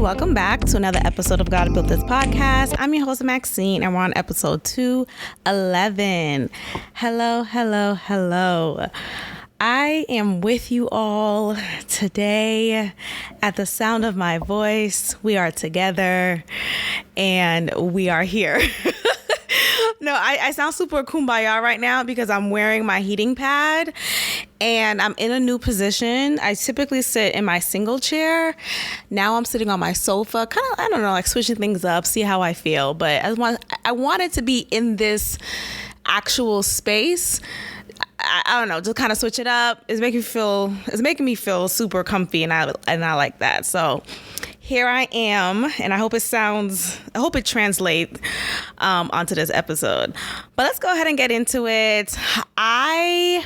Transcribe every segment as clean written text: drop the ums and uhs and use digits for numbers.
welcome back to another episode of God Built This Podcast. I'm your host, Maxine, and we're on episode 211. Hello. I am with you all today. At the sound of my voice, we are together and we are here. No, I sound super kumbaya right now because I'm wearing my heating pad and I'm in a new position. I typically sit in my single chair. Now I'm sitting on my sofa, kind of, I don't know, like switching things up, see how I feel. But I wanted to be in this actual space. I don't know, just kind of switch it up. It's making me feel super comfy, and I like that. So here I am, and I hope it translates onto this episode. But let's go ahead and get into it. I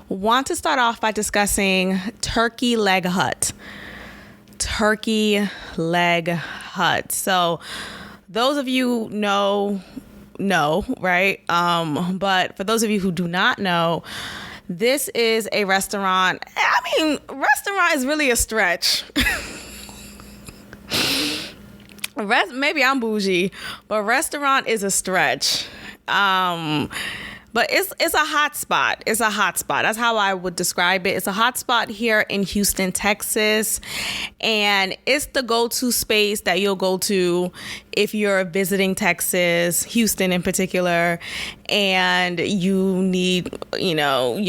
want to start off by discussing turkey leg hut. Turkey leg hut. So those of you know, right? But for those of you who do not know, this is a restaurant. I mean, restaurant is really a stretch. Maybe I'm bougie, but restaurant is a stretch. But it's a hot spot. It's a hot spot. That's how I would describe it. It's a hot spot here in Houston, Texas. And it's the go-to space that you'll go to if you're visiting Texas, Houston in particular, and you're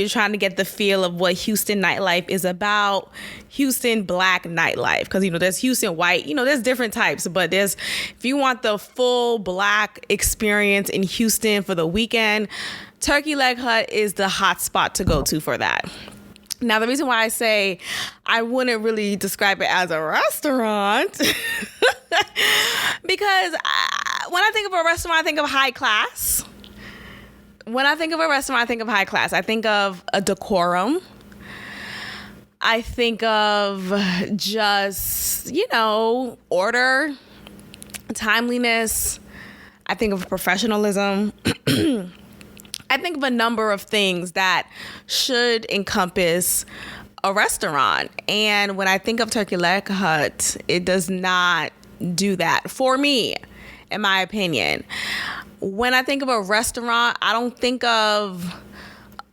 trying to get the feel of what Houston nightlife is about. Houston black nightlife, because there's Houston white, there's different types, but if you want the full black experience in Houston for the weekend, Turkey Leg Hut is the hot spot to go to for that. Now, the reason why I say I wouldn't really describe it as a restaurant, because when I think of a restaurant, I think of high class. When I think of a restaurant, I think of high class. I think of a decorum. I think of just, order, timeliness. I think of professionalism. I think of a number of things that should encompass a restaurant. And when I think of Turkey Leg Hut, it does not do that for me, in my opinion. When I think of a restaurant, I don't think of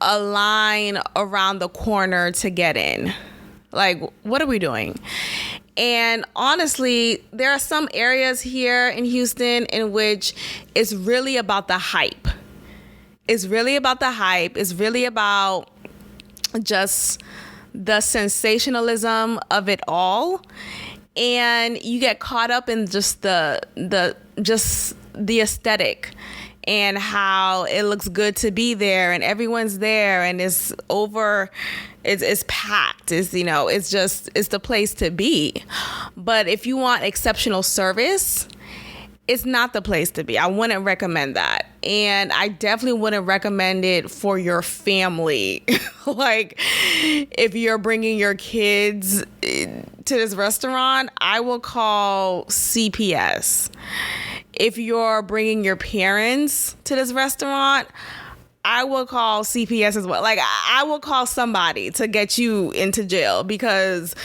a line around the corner to get in. Like, what are we doing? And honestly, there are some areas here in Houston in which it's really about the hype. It's really about the hype. It's really about just the sensationalism of it all. And you get caught up in just the aesthetic and how it looks good to be there, and everyone's there, and it's packed. It's the place to be. But if you want exceptional service, it's not the place to be. I wouldn't recommend that. And I definitely wouldn't recommend it for your family. Like, if you're bringing your kids to this restaurant, I will call CPS. If you're bringing your parents to this restaurant, I will call CPS as well. Like, I will call somebody to get you into jail, because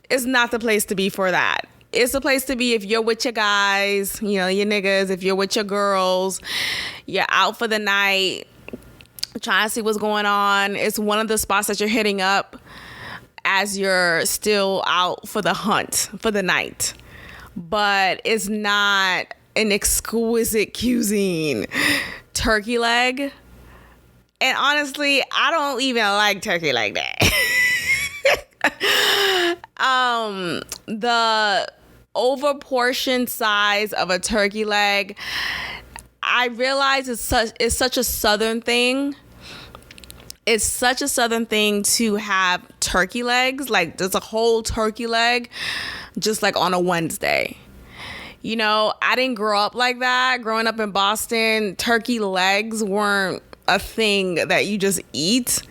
it's not the place to be for that. It's the place to be if you're with your guys, your niggas, if you're with your girls, you're out for the night, trying to see what's going on. It's one of the spots that you're hitting up as you're still out for the hunt for the night. But it's not an exquisite cuisine. Turkey leg. And honestly, I don't even like turkey like that. The overportioned size of a turkey leg, I realize it's such a southern thing. It's such a southern thing to have turkey legs, like there's a whole turkey leg just like on a Wednesday. I didn't grow up like that. Growing up in Boston, turkey legs weren't a thing that you just eat.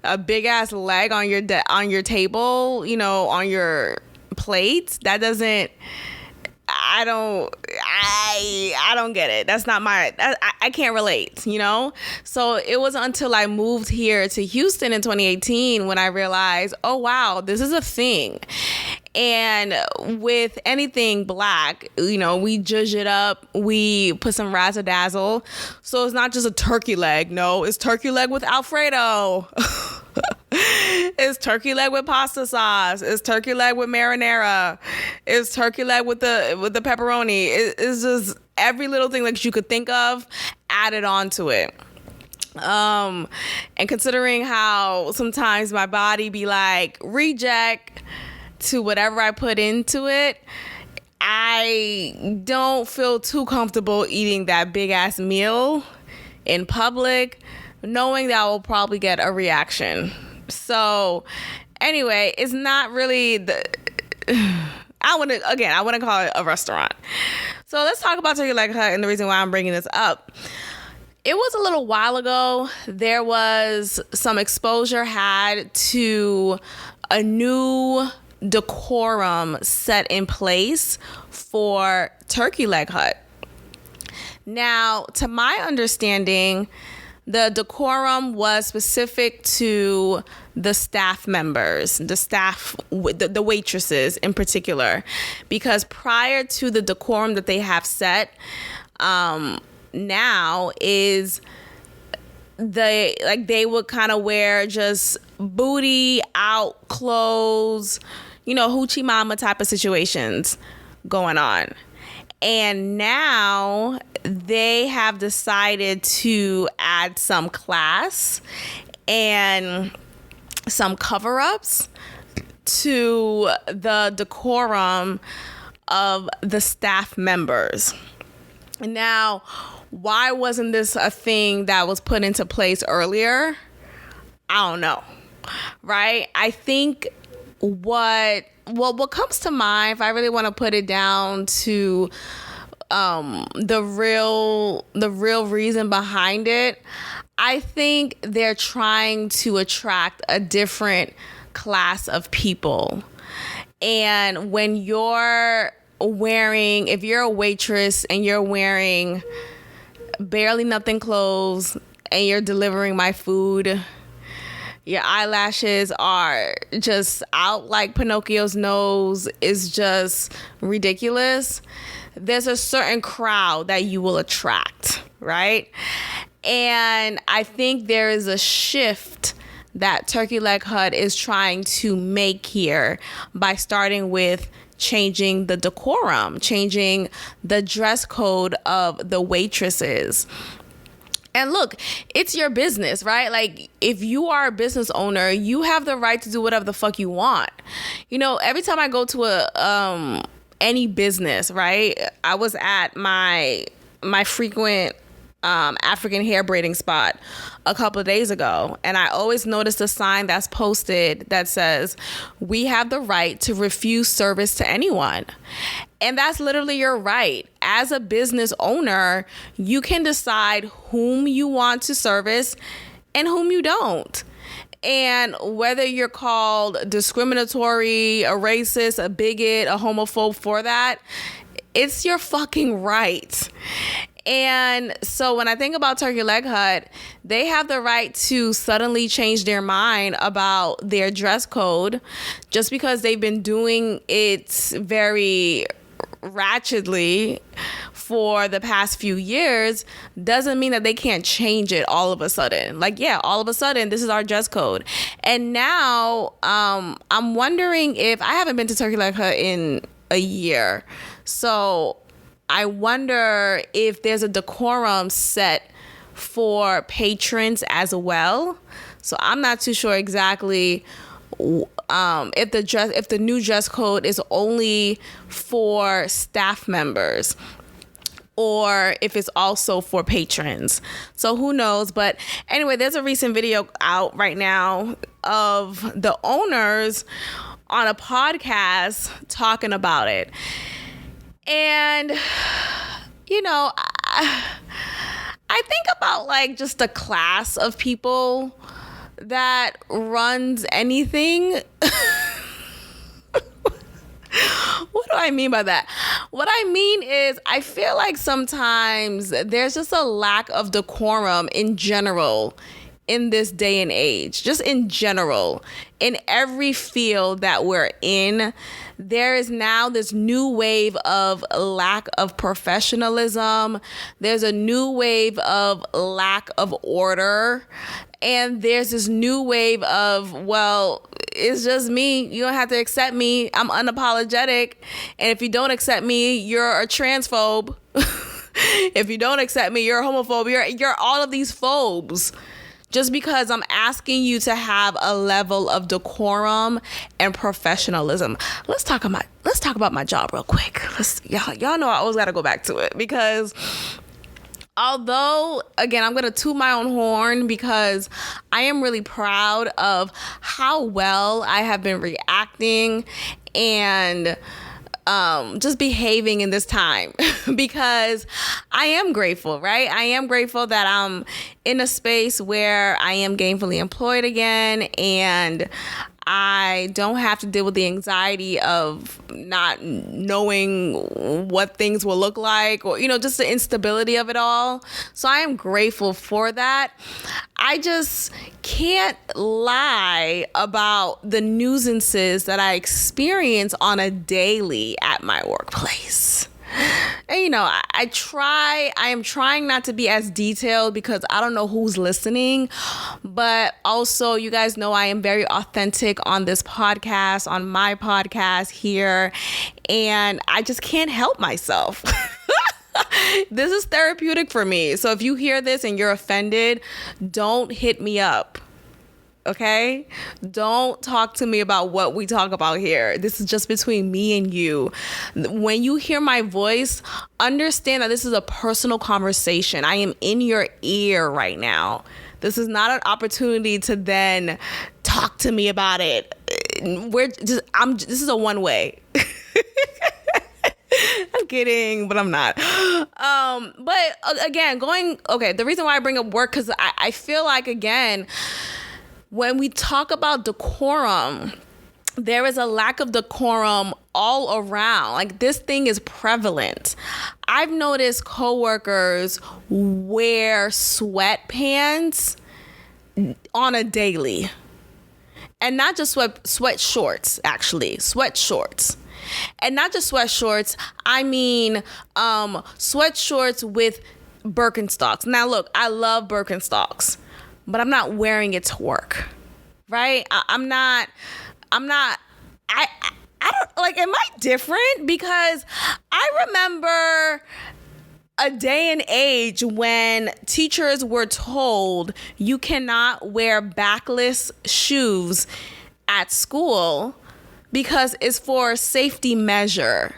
A big ass leg on your table, on your plate. That doesn't. I don't get it. That's not I can't relate, So it wasn't until I moved here to Houston in 2018 when I realized, oh wow, this is a thing. And with anything black, we zhuzh it up. We put some razzle dazzle. So it's not just a turkey leg. No, it's turkey leg with Alfredo. It's turkey leg with pasta sauce. It's turkey leg with marinara. It's turkey leg with the pepperoni. It's just every little thing that you could think of added onto it. And considering how sometimes my body be like reject to whatever I put into it, I don't feel too comfortable eating that big ass meal in public, knowing that I will probably get a reaction. So anyway, it's not really I want to call it a restaurant. So let's talk about Turkey Leg Hut and the reason why I'm bringing this up. It was a little while ago. There was some exposure had to a new decorum set in place for Turkey Leg Hut. Now, to my understanding, the decorum was specific to the staff members, the waitresses in particular, because prior to the decorum that they have set, now is they would kind of wear just booty out clothes, hoochie mama type of situations going on. And now they have decided to add some class and some cover-ups to the decorum of the staff members. Now, why wasn't this a thing that was put into place earlier? I don't know, right? I think what comes to mind, if I really want to put it down to the real reason behind it, I think they're trying to attract a different class of people. And when if you're a waitress and you're wearing barely nothing clothes and you're delivering my food, your eyelashes are just out like Pinocchio's nose, is just ridiculous, there's a certain crowd that you will attract, right? And I think there is a shift that Turkey Leg Hut is trying to make here by starting with changing the decorum, changing the dress code of the waitresses. And look, it's your business, right? Like, if you are a business owner, you have the right to do whatever the fuck you want. Every time I go to any business, right? I was at my frequent African hair braiding spot a couple of days ago, and I always noticed a sign that's posted that says, "We have the right to refuse service to anyone." And that's literally your right. As a business owner, you can decide whom you want to service and whom you don't. And whether you're called discriminatory, a racist, a bigot, a homophobe for that, it's your fucking right. And so when I think about Turkey Leg Hut, they have the right to suddenly change their mind about their dress code just because they've been doing it very ratchetly for the past few years doesn't mean that they can't change it all of a sudden. Like, yeah, all of a sudden, this is our dress code. And now I'm wondering if I haven't been to Turkey Leg Hut in a year. So I wonder if there's a decorum set for patrons as well. So I'm not too sure exactly if the new dress code is only for staff members or if it's also for patrons. So who knows? But anyway, there's a recent video out right now of the owners on a podcast talking about it. And, I think about like just the class of people that runs anything. What do I mean by that? What I mean is I feel like sometimes there's just a lack of decorum in general in this day and age, just in general, in every field that we're in, there is now this new wave of lack of professionalism. There's a new wave of lack of order. And there's this new wave of, well, it's just me. You don't have to accept me. I'm unapologetic. And if you don't accept me, you're a transphobe. If you don't accept me, you're a homophobe. You're all of these phobes. Just because I'm asking you to have a level of decorum and professionalism. Let's talk about my job real quick. Y'all know I always got to go back to it, because although, again, I'm going to toot my own horn because I am really proud of how well I have been reacting and just behaving in this time, because I am grateful, right? I am grateful that I'm in a space where I am gainfully employed again, and I don't have to deal with the anxiety of not knowing what things will look like, or, just the instability of it all. So I am grateful for that. I just can't lie about the nuisances that I experience on a daily at my workplace. And, I am trying not to be as detailed because I don't know who's listening, but also you guys know I am very authentic on this podcast, on my podcast here, and I just can't help myself. This is therapeutic for me. So if you hear this and you're offended, don't hit me up. Okay? Don't talk to me about what we talk about here. This is just between me and you. When you hear my voice, understand that this is a personal conversation. I am in your ear right now. This is not an opportunity to then talk to me about it. This is a one way. I'm kidding, but I'm not. But again, the reason why I bring up work, because I feel like, again, when we talk about decorum, there is a lack of decorum all around. Like, this thing is prevalent. I've noticed coworkers wear sweatpants on a daily. And not just sweat shorts, actually. Sweat shorts. And not just sweat shorts, I mean sweat shorts with Birkenstocks. Now, look, I love Birkenstocks, but I'm not wearing it to work, right? I don't, like, am I different? Because I remember a day and age when teachers were told you cannot wear backless shoes at school because it's for a safety measure,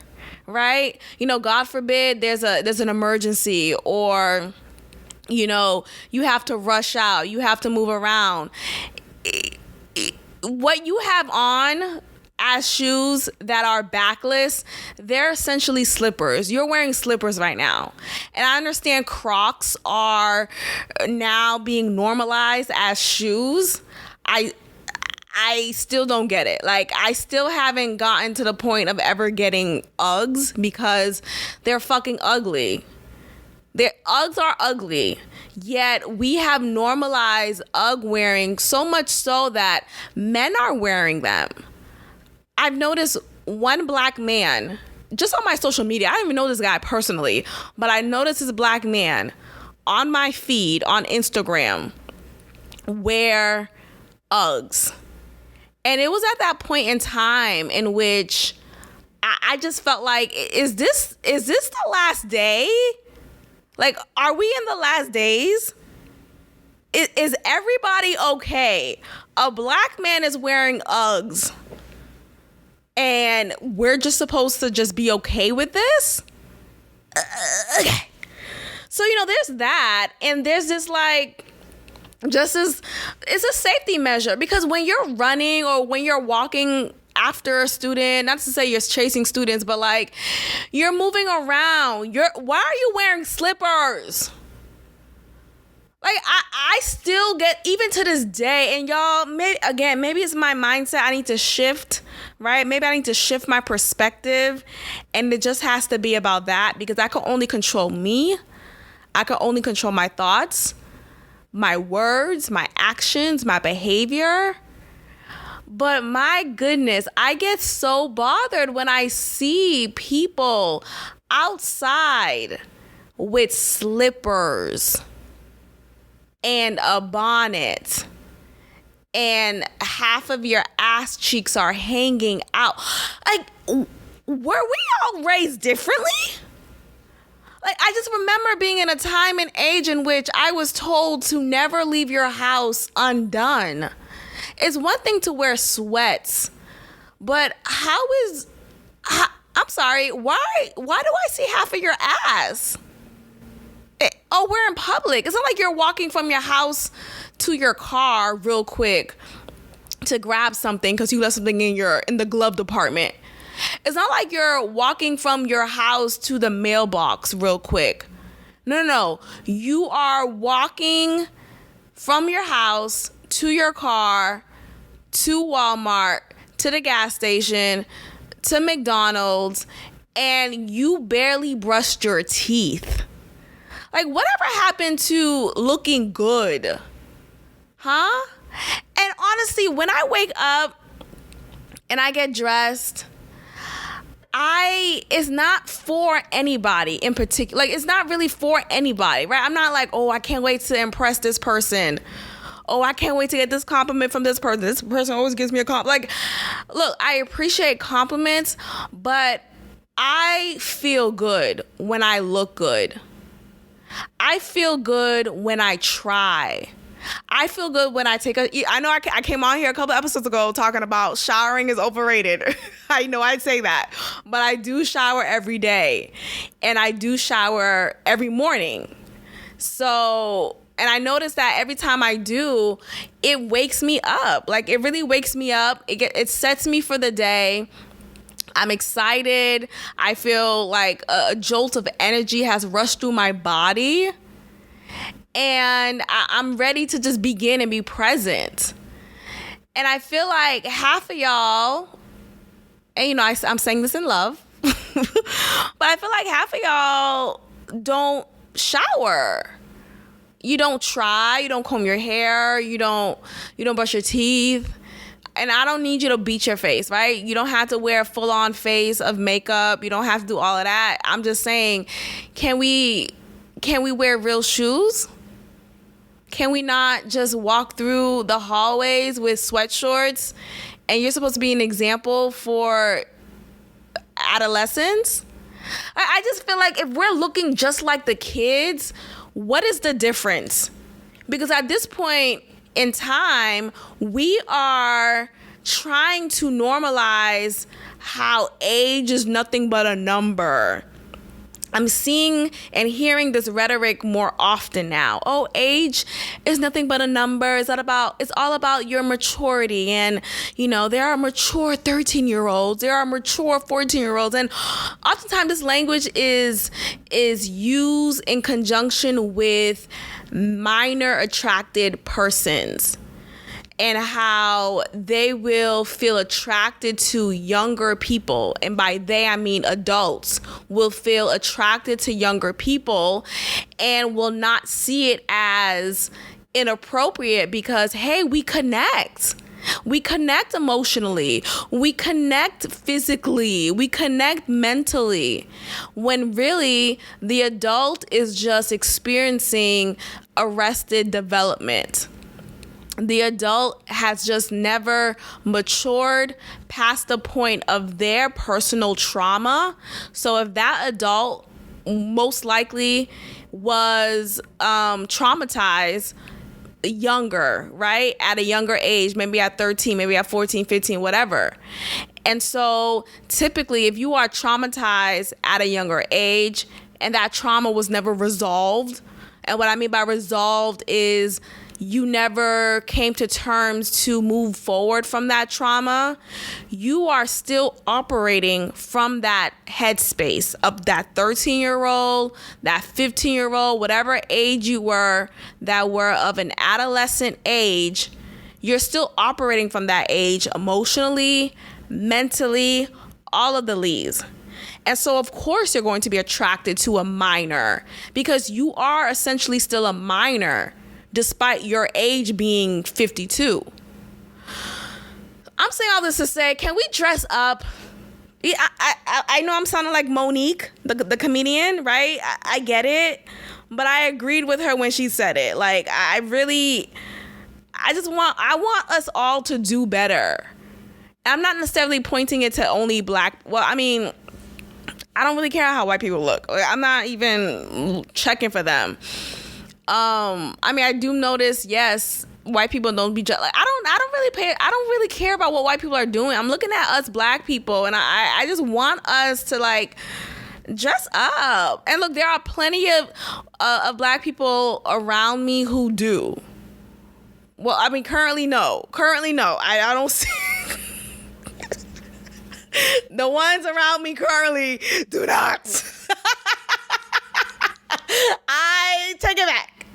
right? God forbid there's an emergency, or you have to rush out, you have to move around. What you have on as shoes that are backless, they're essentially slippers. You're wearing slippers right now. And I understand Crocs are now being normalized as shoes. I still don't get it. Like, I still haven't gotten to the point of ever getting Uggs because they're fucking ugly. Their Uggs are ugly, yet we have normalized Ugg wearing so much so that men are wearing them. I've noticed one black man, just on my social media, I don't even know this guy personally, but I noticed this black man on my feed on Instagram wear Uggs. And it was at that point in time in which I just felt like, is this the last day? Like, are we in the last days? Is everybody okay? A black man is wearing Uggs, and we're just supposed to just be okay with this? Okay. So, there's that, and there's this, like, it's a safety measure, because when you're running or when you're walking after a student, not to say you're chasing students, but like, you're moving around, why are you wearing slippers? Like, I still get, even to this day, and y'all, maybe it's my mindset I need to shift, right? Maybe I need to shift my perspective, and it just has to be about that, because I can only control me. I can only control my thoughts. my words, my actions, my behavior. But my goodness, I get so bothered when I see people outside with slippers and a bonnet and half of your ass cheeks are hanging out. Like, were we all raised differently? Like, I just remember being in a time and age in which I was told to never leave your house undone. It's one thing to wear sweats, but I'm sorry, why do I see half of your ass? We're in public. It's not like you're walking from your house to your car real quick to grab something because you left something in the glove department. It's not like you're walking from your house to the mailbox real quick. No. You are walking from your house to your car, to Walmart, to the gas station, to McDonald's, and you barely brushed your teeth. Like, whatever happened to looking good? Huh? And honestly, when I wake up and I get dressed, it's not for anybody in particular. Like, it's not really for anybody, right? I'm not like, I can't wait to impress this person. I can't wait to get this compliment from this person. This person always gives me a compliment. Like, look, I appreciate compliments, but I feel good when I look good. I feel good when I try. I feel good when I I know I came on here a couple episodes ago talking about showering is overrated. I know I'd say that, but I do shower every day and I do shower every morning. So, and I notice that every time I do, it wakes me up. Like, it really wakes me up. It sets me for the day. I'm excited. I feel like a jolt of energy has rushed through my body. And I'm ready to just begin and be present. And I feel like half of y'all, and I'm saying this in love, but I feel like half of y'all don't shower. You don't try, you don't comb your hair, you don't brush your teeth. And I don't need you to beat your face, right? You don't have to wear a full-on face of makeup. You don't have to do all of that. I'm just saying, can we wear real shoes? Can we not just walk through the hallways with sweatshorts? And you're supposed to be an example for adolescents? I just feel like if we're looking just like the kids, what is the difference? Because at this point in time, we are trying to normalize how age is nothing but a number. I'm seeing and hearing this rhetoric more often now. Age is nothing but a number. It's all about your maturity. And, there are mature 13-year-olds. There are mature 14-year-olds. And oftentimes this language is used in conjunction with minor attracted persons. And how they will feel attracted to younger people. And by they, I mean adults will feel attracted to younger people and will not see it as inappropriate because, hey, we connect. We connect emotionally. We connect physically. We connect mentally. When really the adult is just experiencing arrested development. The adult has just never matured past the point of their personal trauma. So if that adult most likely was traumatized younger, right? At a younger age, maybe at 13, maybe at 14, 15, whatever. And so typically if you are traumatized at a younger age and that trauma was never resolved, and what I mean by resolved is you never came to terms to move forward from that trauma, you are still operating from that headspace of that 13-year-old, that 15-year-old, whatever age you were that were of an adolescent age, you're still operating from that age emotionally, mentally, all of the leaves. And so, of course, you're going to be attracted to a minor because you are essentially still a minor despite your age being 52. I'm saying all this to say, can we dress up? Yeah, I know I'm sounding like Monique, the comedian, right? I get it, but I agreed with her when she said it. Like, I want us all to do better. I'm not necessarily pointing it to only black. Well, I mean, I don't really care how white people look. I'm not even checking for them. I mean, I do notice, yes, white people don't be like, I don't really care about what white people are doing. I'm looking at us black people, and I just want us to like dress up. And look, there are plenty of black people around me who do. Well, I mean, currently no. I don't see the ones around me currently do not. I take it back.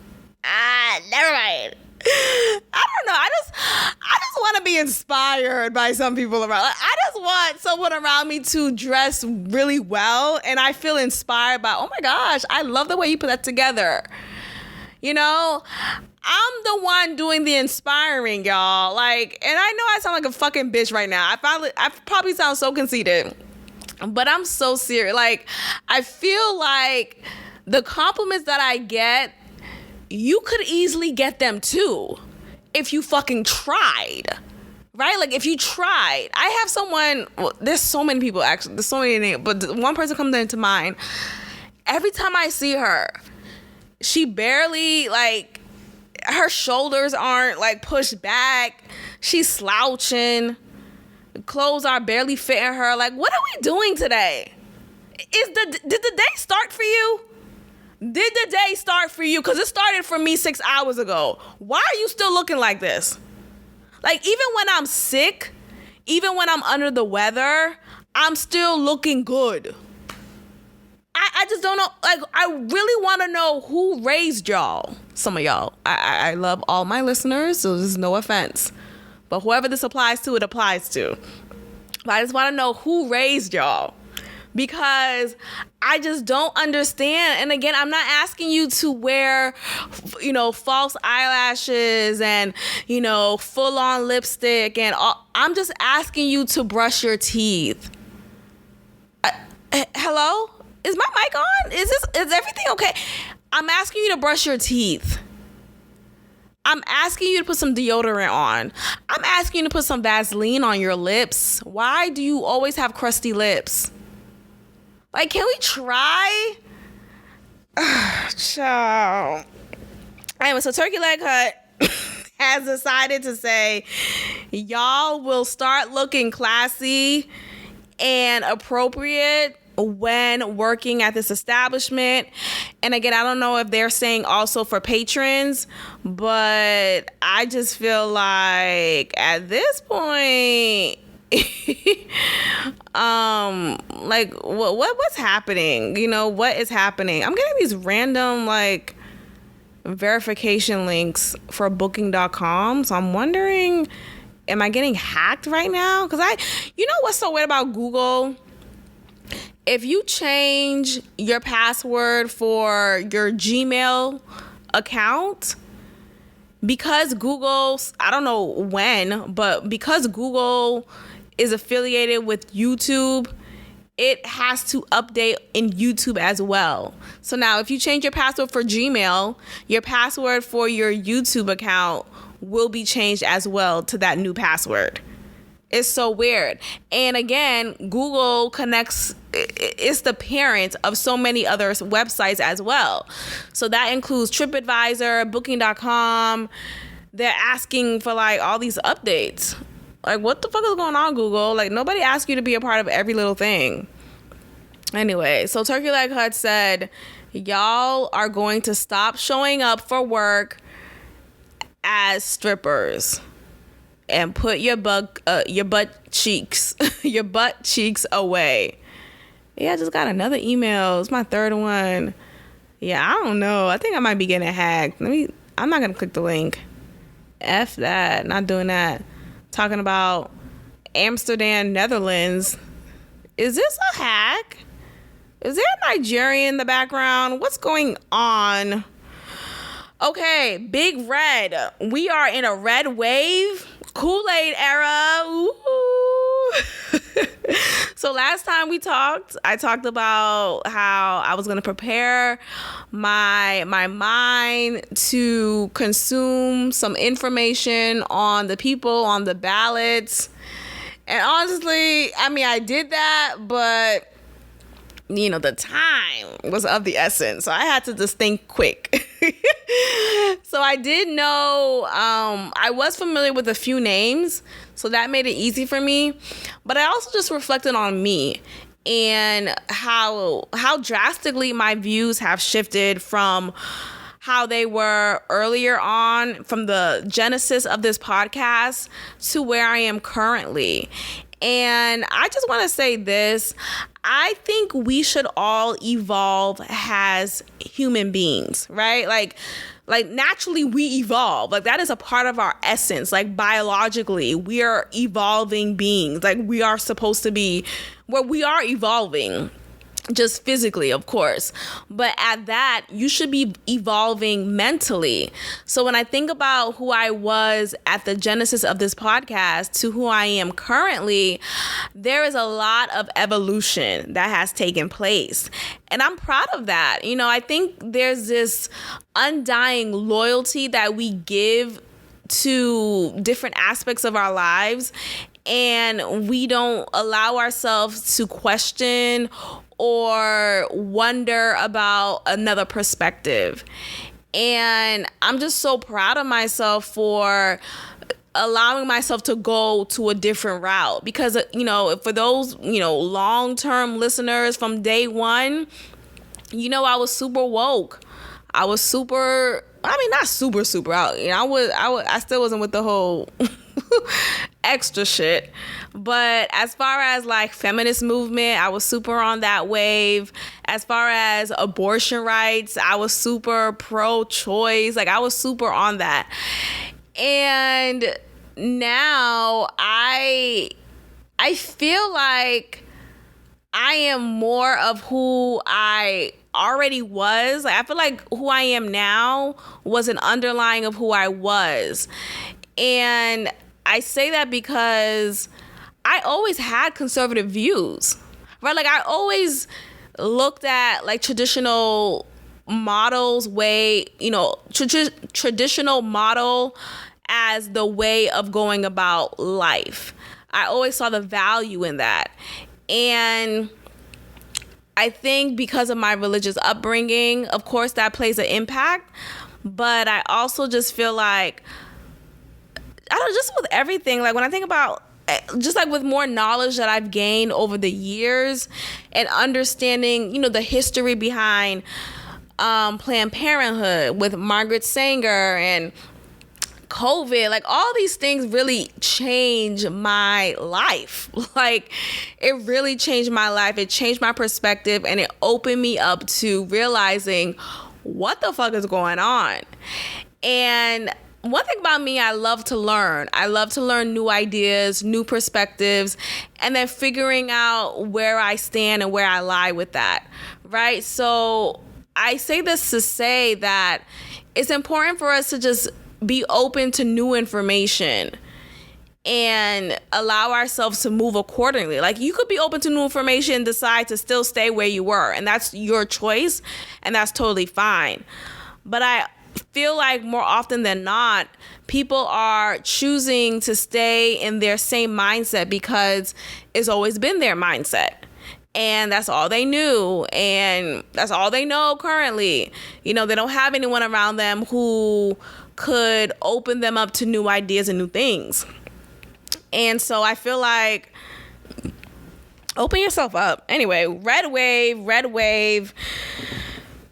Never mind. I don't know. I just want to be inspired by some people around. Like, I just want someone around me to dress really well, and I feel inspired by, oh my gosh, I love the way you put that together. You know, I'm the one doing the inspiring, y'all. Like, and I know I sound like a fucking bitch right now. I probably sound so conceited, but I'm so serious. Like, I feel like the compliments that I get, you could easily get them too if you fucking tried, right? Like, if you tried. I have someone, well, there's so many people actually, there's so many names, but one person comes into mind. Every time I see her, she barely, like, her shoulders aren't like pushed back. She's slouching. Clothes are barely fitting her. Like, what are we doing today? Did the day start for you? Did the day start for you? Because it started for me 6 hours ago. Why are you still looking like this? Like, even when I'm sick, even when I'm under the weather, I'm still looking good. I just don't know. Like, I really want to know who raised y'all. Some of y'all. I love all my listeners, so there's no offense. But whoever this applies to, it applies to. But I just want to know who raised y'all. Because I just don't understand. And again, I'm not asking you to wear, false eyelashes and, full-on lipstick and all. I'm just asking you to brush your teeth. Hello? Is my mic on? Is everything okay? I'm asking you to brush your teeth. I'm asking you to put some deodorant on. I'm asking you to put some Vaseline on your lips. Why do you always have crusty lips? Like, can we try? Child. Anyway, so Turkey Leg Hut has decided to say, y'all will start looking classy and appropriate when working at this establishment. And again, I don't know if they're saying also for patrons, but I just feel like at this point, like what's happening? What is happening? I'm getting these random like verification links for booking.com, so I'm wondering, am I getting hacked right now? Because what's so weird about Google? If you change your password for your Gmail account, because Google, I don't know when, but because Google is affiliated with YouTube, it has to update in YouTube as well. So now if you change your password for Gmail, your password for your YouTube account will be changed as well to that new password. It's so weird. And again, Google connects, it's the parent of so many other websites as well. So that includes TripAdvisor, Booking.com. They're asking for like all these updates. Like, what the fuck is going on, Google? Like, nobody asked you to be a part of every little thing. Anyway, so Turkey Leg Hut said, y'all are going to stop showing up for work as strippers. And put your butt cheeks away. Yeah, I just got another email. It's my third one. Yeah, I don't know. I think I might be getting hacked. I'm not gonna click the link. F that. Not doing that. Talking about Amsterdam, Netherlands. Is this a hack? Is there a Nigerian in the background? What's going on? Okay, Big Red. We are in a red wave. Kool-Aid era. Ooh. So last time we talked, I talked about how I was going to prepare my mind to consume some information on the people, on the ballots. And honestly, I mean, I did that, but the time was of the essence. So I had to just think quick. So I did know, I was familiar with a few names, so that made it easy for me. But I also just reflected on me and how drastically my views have shifted from how they were earlier on, from the genesis of this podcast to where I am currently. And I just want to say this. I think we should all evolve as human beings, right? Like naturally we evolve. Like that is a part of our essence. Like biologically, we are evolving beings. Like we are supposed to be where we are evolving. Just physically, of course. But at that, you should be evolving mentally. So when I think about who I was at the genesis of this podcast to who I am currently, there is a lot of evolution that has taken place. And I'm proud of that. I think there's this undying loyalty that we give to different aspects of our lives, and we don't allow ourselves to question or wonder about another perspective. And I'm just so proud of myself for allowing myself to go to a different route, because for those long-term listeners from day one, I was super woke. I was super, not super out. I still wasn't with the whole extra shit. But as far as like feminist movement, I was super on that wave. As far as abortion rights, I was super pro-choice. Like I was super on that. And now I feel like I am more of who I already was. Like I feel like who I am now was an underlying of who I was. And I say that because I always had conservative views, right? Like I always looked at like traditional models traditional model as the way of going about life. I always saw the value in that. And I think because of my religious upbringing, of course, that plays an impact. But I also just feel like, just with everything, like when I think about just like with more knowledge that I've gained over the years and understanding, the history behind Planned Parenthood with Margaret Sanger and COVID, like all these things really changed my life. Like it really changed my life. It changed my perspective, and it opened me up to realizing what the fuck is going on. And one thing about me, I love to learn. I love to learn new ideas, new perspectives, and then figuring out where I stand and where I lie with that, right? So I say this to say that it's important for us to just be open to new information and allow ourselves to move accordingly. Like you could be open to new information and decide to still stay where you were, and that's your choice, and that's totally fine. But I feel like more often than not, people are choosing to stay in their same mindset because it's always been their mindset. And that's all they knew. And that's all they know currently. They don't have anyone around them who could open them up to new ideas and new things. And so I feel like open yourself up. Anyway, red wave.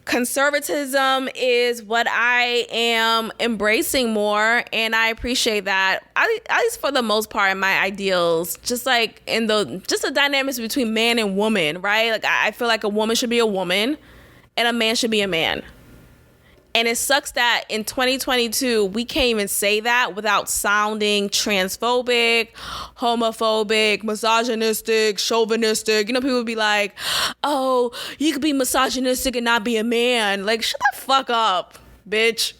Conservatism is what I am embracing more, and I appreciate that. At least for the most part, in my ideals, just like in the dynamics between man and woman, right? Like I feel like a woman should be a woman, and a man should be a man. And it sucks that in 2022, we can't even say that without sounding transphobic, homophobic, misogynistic, chauvinistic. People be like, oh, you could be misogynistic and not be a man. Like, shut the fuck up. bitch.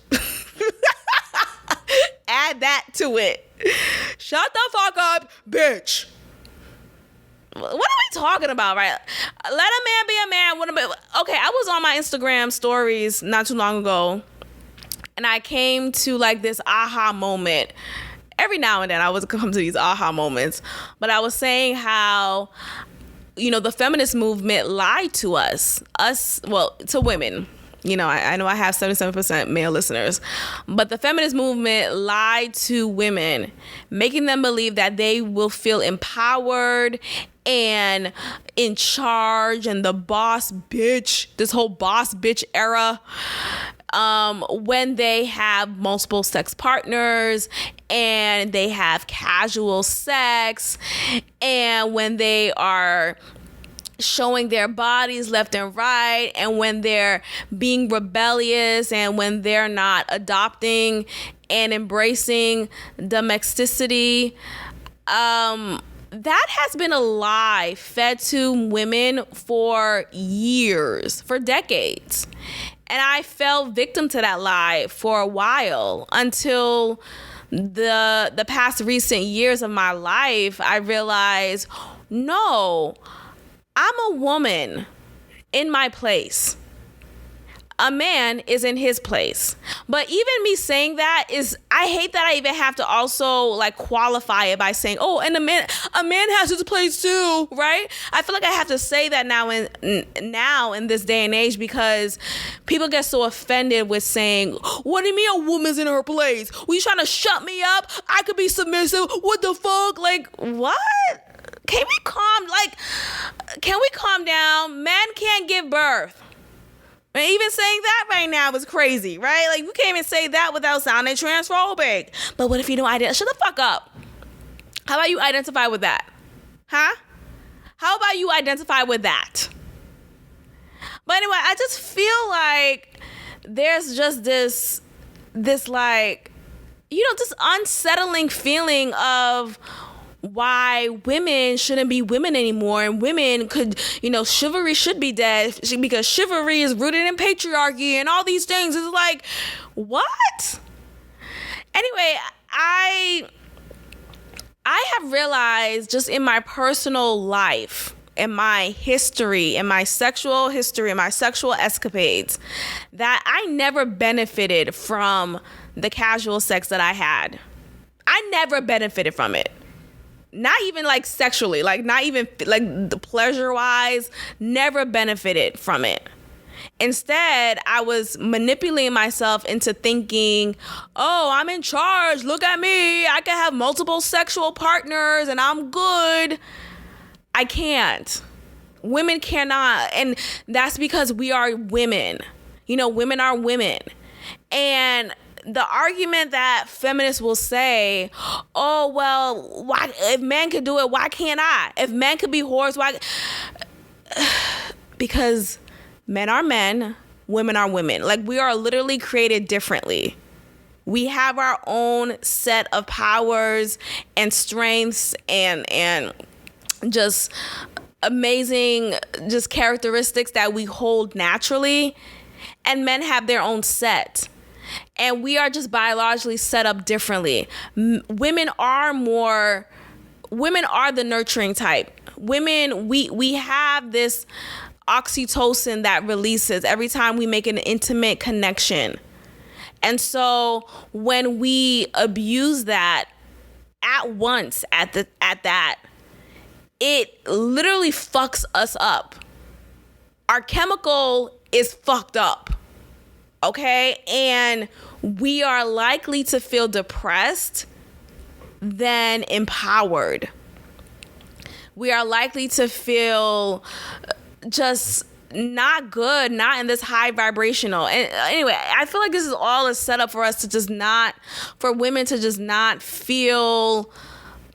Add that to it. Shut the fuck up, bitch. What are we talking about, right? Let a man be a man. Okay, I was on my Instagram stories not too long ago, and I came to like this aha moment. Every now and then I would come to these aha moments, but I was saying how, the feminist movement lied to to women. I know I have 77% male listeners, but the feminist movement lied to women, making them believe that they will feel empowered and in charge and the boss bitch, this whole boss bitch era, when they have multiple sex partners and they have casual sex, and when they are showing their bodies left and right, and when they're being rebellious, and when they're not adopting and embracing domesticity. That has been a lie fed to women for years, for decades. And I fell victim to that lie for a while until the past recent years of my life. I realized, no, I'm a woman in my place. A man is in his place. But even me saying that I hate that I even have to also like qualify it by saying, oh, and a man has his place too, right? I feel like I have to say that now in this day and age, because people get so offended with saying, what do you mean a woman's in her place? Were you trying to shut me up? I could be submissive. What the fuck? Like, what? Can we calm down? Men can't give birth. And even saying that right now is crazy, right? Like, we can't even say that without sounding transphobic. But what if you don't identify? Shut the fuck up. How about you identify with that? Huh? How about you identify with that? But anyway, I just feel like there's just this like, this unsettling feeling of why women shouldn't be women anymore, and women could, chivalry should be dead because chivalry is rooted in patriarchy and all these things. It's like, what? Anyway, I have realized just in my personal life, in my history, in my sexual history, in my sexual escapades, that I never benefited from the casual sex that I had. I never benefited from it. Not even like sexually, like not even like the pleasure wise, never benefited from it. Instead, I was manipulating myself into thinking, oh, I'm in charge. Look at me. I can have multiple sexual partners and I'm good. I can't. Women cannot. And that's because we are women. Women are women. And the argument that feminists will say, oh, well, why, if men could do it, why can't I? If men could be whores, why? Because men are men, women are women. Like, we are literally created differently. We have our own set of powers and strengths and just amazing just characteristics that we hold naturally. And men have their own set. And we are just biologically set up differently. Women are the nurturing type. Women, we have this oxytocin that releases every time we make an intimate connection. And so when we abuse that at once, at that, it literally fucks us up. Our chemical is fucked up. Okay? And we are likely to feel depressed than empowered. We are likely to feel just not good, not in this high vibrational. And anyway, I feel like this is all a setup for us to just not, for women to just not feel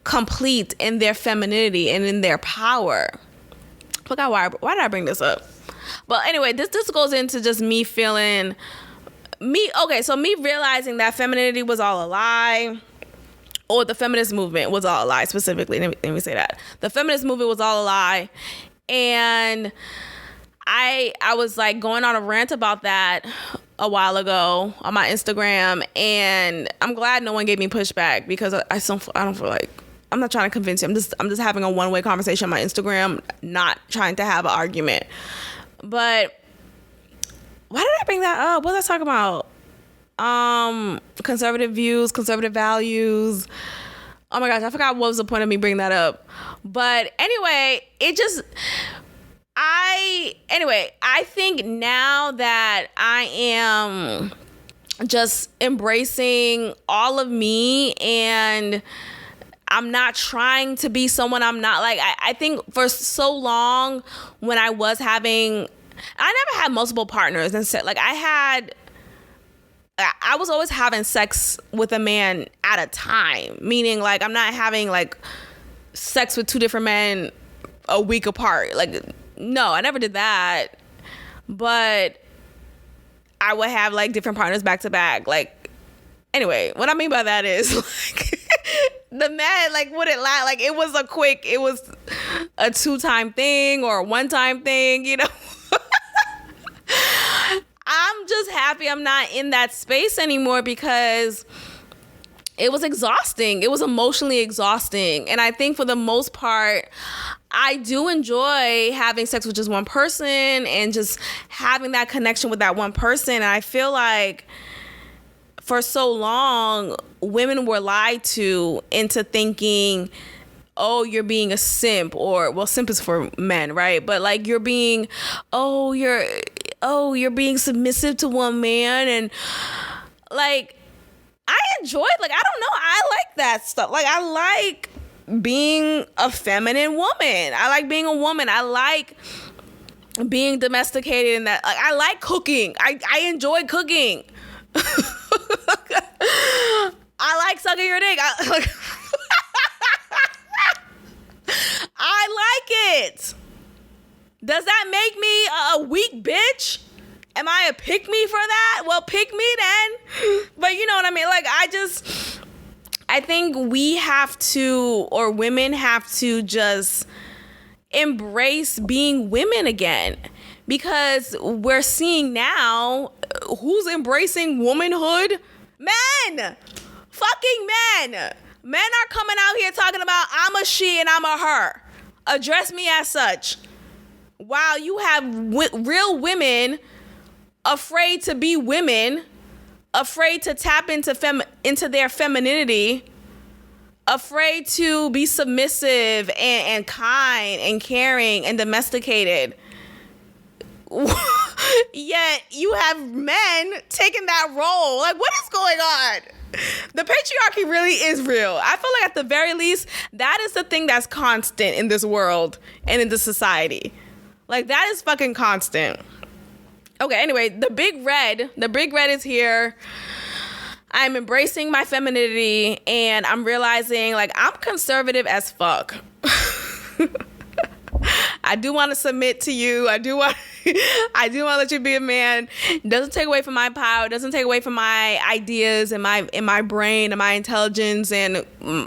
complete in their femininity and in their power. Forgot why did I bring this up? But anyway, this goes into just me feeling, me realizing that femininity was all a lie, or the feminist movement was all a lie specifically. Let me say that. The feminist movement was all a lie. And I was like going on a rant about that a while ago on my Instagram, and I'm glad no one gave me pushback, because I don't feel like, I'm not trying to convince you. I'm just having a one-way conversation on my Instagram, not trying to have an argument. But why did I bring that up? What was I talking about? Conservative views, conservative values. Oh my gosh, I forgot what was the point of me bringing that up. But anyway, I think now that I am just embracing all of me, and I'm not trying to be someone I'm not. Like, I think for so long when I was having, I never had multiple partners, and so, like, I was always having sex with a man at a time, meaning like I'm not having like sex with 2 different men a week apart. Like, no, I never did that. But I would have like different partners back to back. Like, anyway, what I mean by that is like the man like wouldn't lie. Like, it was a 2-time thing or a 1-time thing, you know. I'm just happy I'm not in that space anymore, because it was exhausting. It was emotionally exhausting. And I think for the most part, I do enjoy having sex with just one person and just having that connection with that one person. And I feel like for so long, women were lied to into thinking, oh, you're being a simp, or, well, simp is for men, right? But like you're being submissive to one man. And like, I enjoy, like, I don't know, I like that stuff. Like, I like being a feminine woman. I like being a woman. I like being domesticated in that. Like, I like cooking. I enjoy cooking. I like sucking your dick. I like it. Does that make me a weak bitch? Am I a pick me for that? Well, pick me then. But you know what I mean? Like, I think we have to, or women have to, just embrace being women again. Because we're seeing now, who's embracing womanhood? Men! Fucking men! Men are coming out here talking about, I'm a she and I'm a her. Address me as such. While you have real women afraid to be women, afraid to tap into their femininity, afraid to be submissive and kind and caring and domesticated. Yet you have men taking that role. Like, what is going on? The patriarchy really is real. I feel like at the very least, that is the thing that's constant in this world and in this society. Like, that is fucking constant. Okay, anyway, the big red is here. I'm embracing my femininity, and I'm realizing, like, I'm conservative as fuck. I do want to submit to you. I do want to let you be a man. It doesn't take away from my power. It doesn't take away from my ideas and my brain and my intelligence and,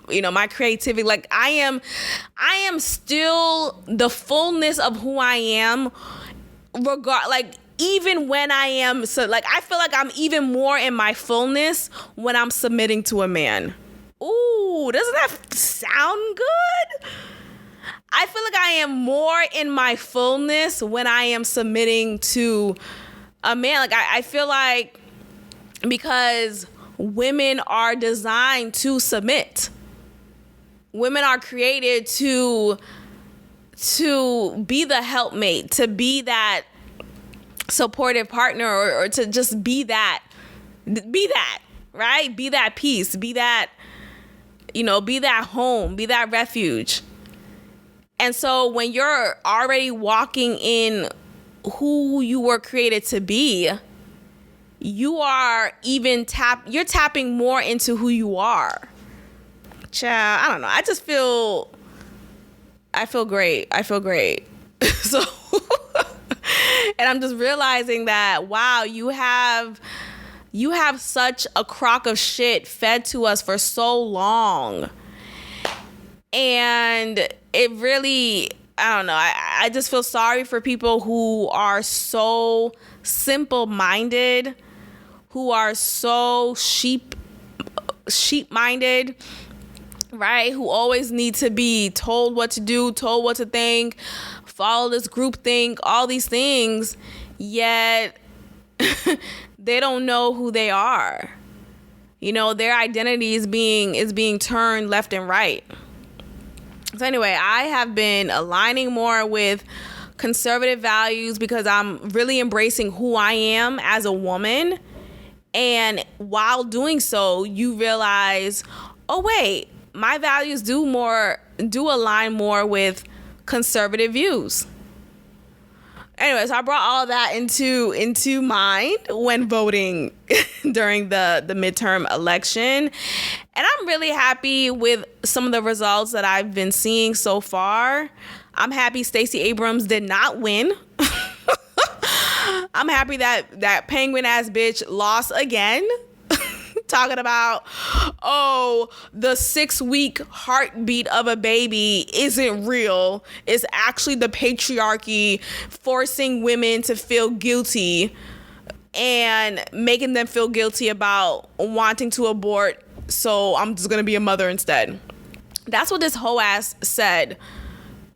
you know, my creativity. Like, I am still the fullness of who I am. Even when I am, so like, I feel like I'm even more in my fullness when I'm submitting to a man. Ooh, doesn't that sound good? I feel like I am more in my fullness when I am submitting to a man. Like, I feel like, because women are designed to submit. Women are created to be the helpmate, to be that supportive partner, or to just be that, right? Be that peace, be that, you know, be that home, be that refuge. And so when you're already walking in who you were created to be, you're tapping more into who you are. Child, I don't know. I feel great. So, and I'm just realizing that, wow, you have such a crock of shit fed to us for so long. And it really, I don't know. I just feel sorry for people who are so simple-minded, who are so sheep-minded, right? Who always need to be told what to do, told what to think, follow this group think, all these things, yet they don't know who they are. You know, their identity is being turned left and right. So anyway, I have been aligning more with conservative values because I'm really embracing who I am as a woman. And while doing so, you realize, oh wait, my values do align more with conservative views. Anyway, so I brought all of that into mind when voting during the midterm election. And I'm really happy with some of the results that I've been seeing so far. I'm happy Stacey Abrams did not win. I'm happy that penguin ass bitch lost again. Talking about, the 6-week heartbeat of a baby isn't real. It's actually the patriarchy forcing women to feel guilty and making them feel guilty about wanting to abort. So I'm just going to be a mother instead. That's what this hoe ass said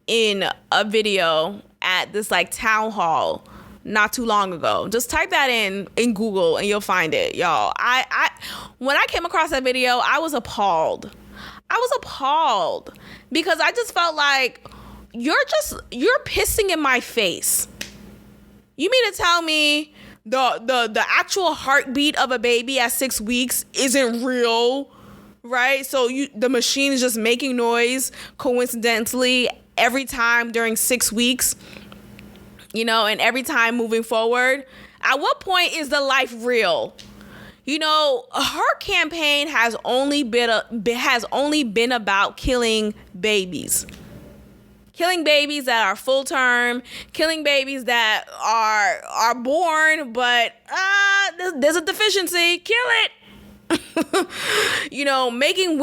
in a video at this town hall not too long ago. Just type that in Google and you'll find it, y'all. I when I came across that video, I was appalled. Because I just felt like you're pissing in my face. You mean to tell me the actual heartbeat of a baby at 6 weeks isn't real, right? So the machine is just making noise coincidentally every time during 6 weeks. You know, and every time moving forward, at what point is the life real? You know, her campaign has only been about killing babies. Killing babies that are full term, killing babies that are born, but there's a deficiency. Kill it. You know, making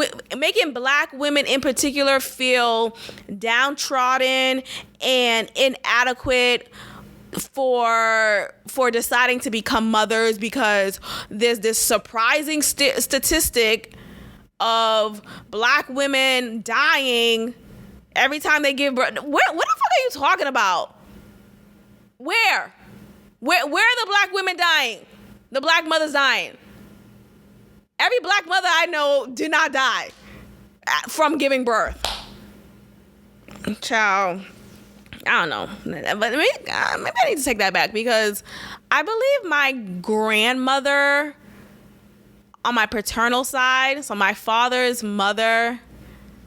Black women in particular feel downtrodden and inadequate for deciding to become mothers, because there's this surprising statistic of Black women dying every time they give birth. What the fuck are you talking about? Where are the Black women dying? The Black mothers dying? Every Black mother I know did not die from giving birth. Child, I don't know. But maybe I need to take that back, because I believe my grandmother on my paternal side, so my father's mother,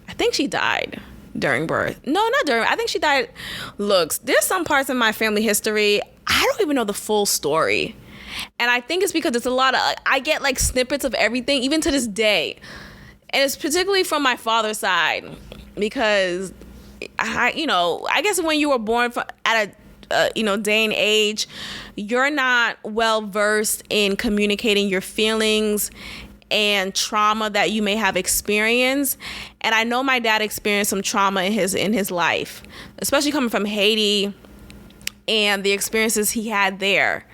I think she died during birth. No, not during. I think she died. Look, there's some parts of my family history, I don't even know the full story. And I think it's because it's a lot of, I get snippets of everything, even to this day. And it's particularly from my father's side, because I guess when you were born at a day and age, you're not well versed in communicating your feelings and trauma that you may have experienced. And I know my dad experienced some trauma in his life, especially coming from Haiti and the experiences he had there.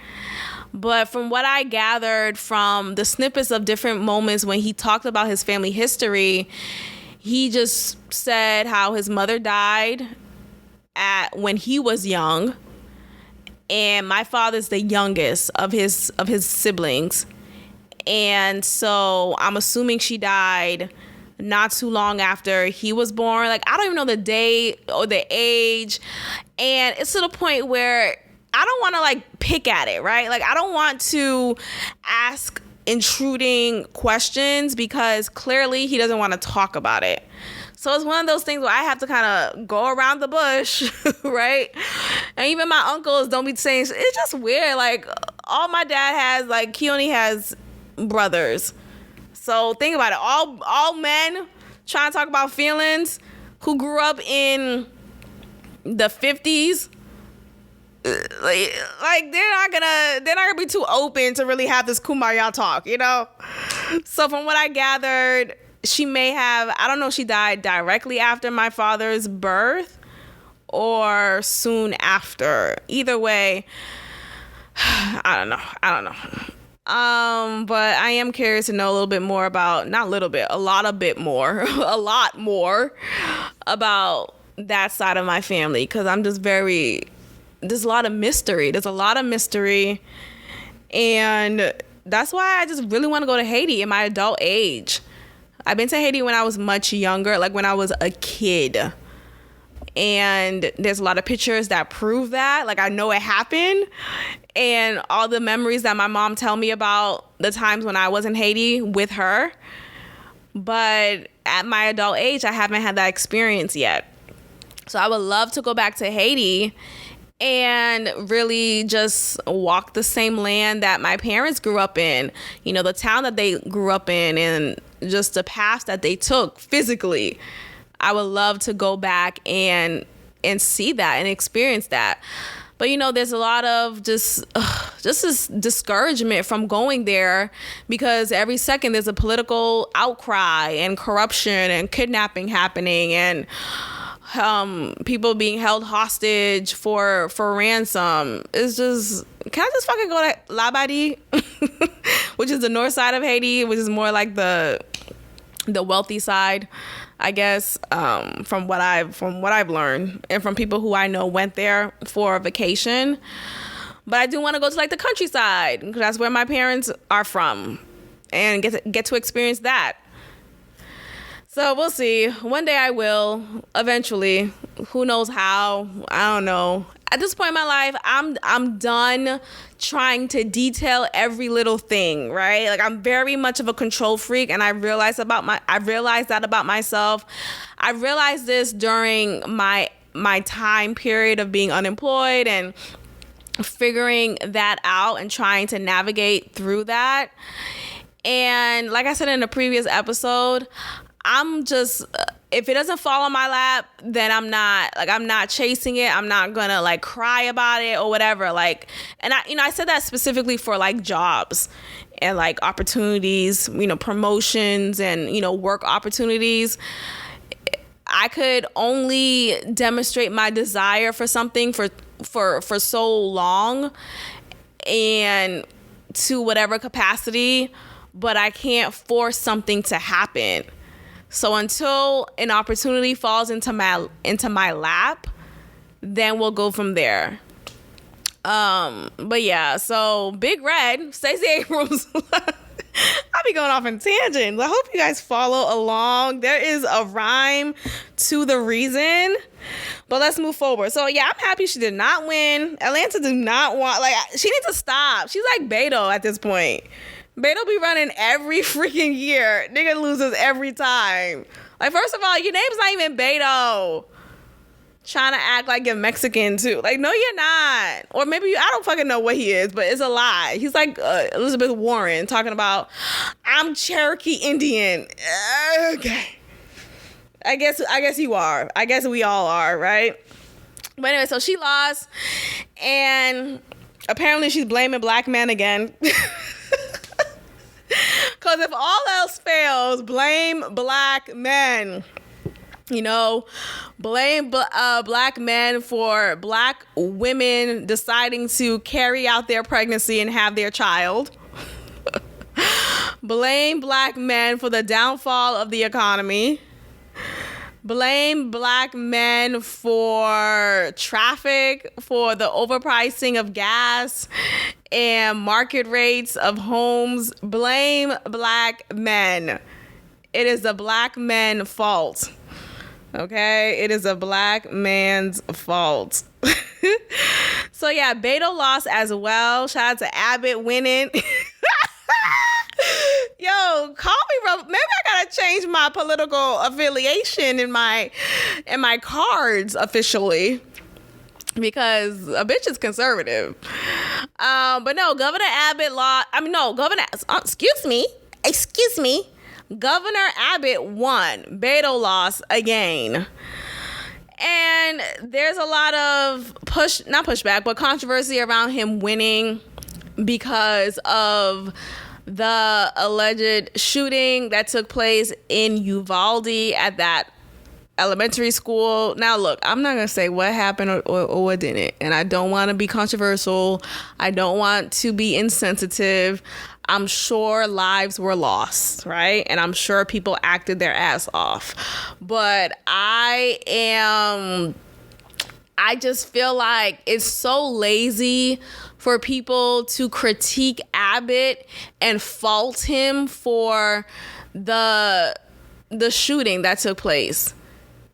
But from what I gathered from the snippets of different moments when he talked about his family history, he just said how his mother died when he was young, and my father's the youngest of his siblings, and so I'm assuming she died not too long after he was born. I don't even know the day or the age, and it's to the point where I don't want to pick at it, right? I don't want to ask intruding questions, because clearly he doesn't want to talk about it. So it's one of those things where I have to kind of go around the bush, right? And even my uncles don't be saying, it's just weird. All my dad has, he only has brothers. So think about it. All men trying to talk about feelings who grew up in the 50s. They're not gonna be too open to really have this kumbaya talk, you know? So from what I gathered, she may have, I don't know if she died directly after my father's birth or soon after. Either way, I don't know. But I am curious to know a little bit more about, not a little bit, a lot more about that side of my family, because I'm just there's a lot of mystery. And that's why I just really want to go to Haiti in my adult age. I've been to Haiti when I was much younger, like when I was a kid. And there's a lot of pictures that prove that. Like, I know it happened. And all the memories that my mom tell me about the times when I was in Haiti with her. But at my adult age, I haven't had that experience yet. So I would love to go back to Haiti and really just walk the same land that my parents grew up in. You know, the town that they grew up in, and just the path that they took physically. I would love to go back and see that and experience that. But, you know, there's a lot of just this discouragement from going there, because every second there's a political outcry and corruption and kidnapping happening, and people being held hostage for ransom. It's just, can I just fucking go to Labadie, which is the north side of Haiti, which is more like the wealthy side, I guess, from what I've learned, and from people who I know went there for a vacation. But I do want to go to like the countryside, because that's where my parents are from, and get to experience that. So we'll see. One day I will, eventually. Who knows how? I don't know. At this point in my life, I'm done trying to detail every little thing, right? Like, I'm very much of a control freak, and I realized that about myself. I realized this during my time period of being unemployed and figuring that out and trying to navigate through that. And like I said in a previous episode, I'm just, if it doesn't fall on my lap, then I'm not chasing it. I'm not gonna like cry about it or whatever. Like, and I said that specifically for like jobs and like opportunities, promotions and, work opportunities. I could only demonstrate my desire for something for so long, and to whatever capacity, but I can't force something to happen. So until an opportunity falls into my lap, then we'll go from there. But yeah, so Big Red, Stacey Abrams. I'll be going off in tangents. I hope you guys follow along. There is a rhyme to the reason. But let's move forward. So yeah, I'm happy she did not win. Atlanta did not want, she needs to stop. She's like Beto at this point. Beto be running every freaking year. Nigga loses every time. Like, first of all, your name's not even Beto. Trying to act like you're Mexican too. Like, no, you're not. Or maybe I don't fucking know what he is, but it's a lie. He's like Elizabeth Warren talking about, I'm Cherokee Indian. Okay. I guess you are. I guess we all are, right? But anyway, so she lost, and apparently she's blaming black men again. Because if all else fails, blame black men. Blame black men for black women deciding to carry out their pregnancy and have their child. Blame black men for the downfall of the economy. Blame black men for traffic, for the overpricing of gas and market rates of homes. Blame black men. It is the black men's fault. Okay? It is a black man's fault. So yeah, Beto lost as well. Shout out to Abbott winning. Yo, call me. Maybe I gotta change my political affiliation in my cards officially, because a bitch is conservative. But no, Governor Abbott lost. Excuse me. Governor Abbott won. Beto lost again. And there's a lot of not pushback, but controversy around him winning because of the alleged shooting that took place in Uvalde at elementary school. Now, look, I'm not going to say what happened or what didn't. And I don't want to be controversial. I don't want to be insensitive. I'm sure lives were lost, right? And I'm sure people acted their ass off. But I just feel like it's so lazy for people to critique Abbott and fault him for the shooting that took place.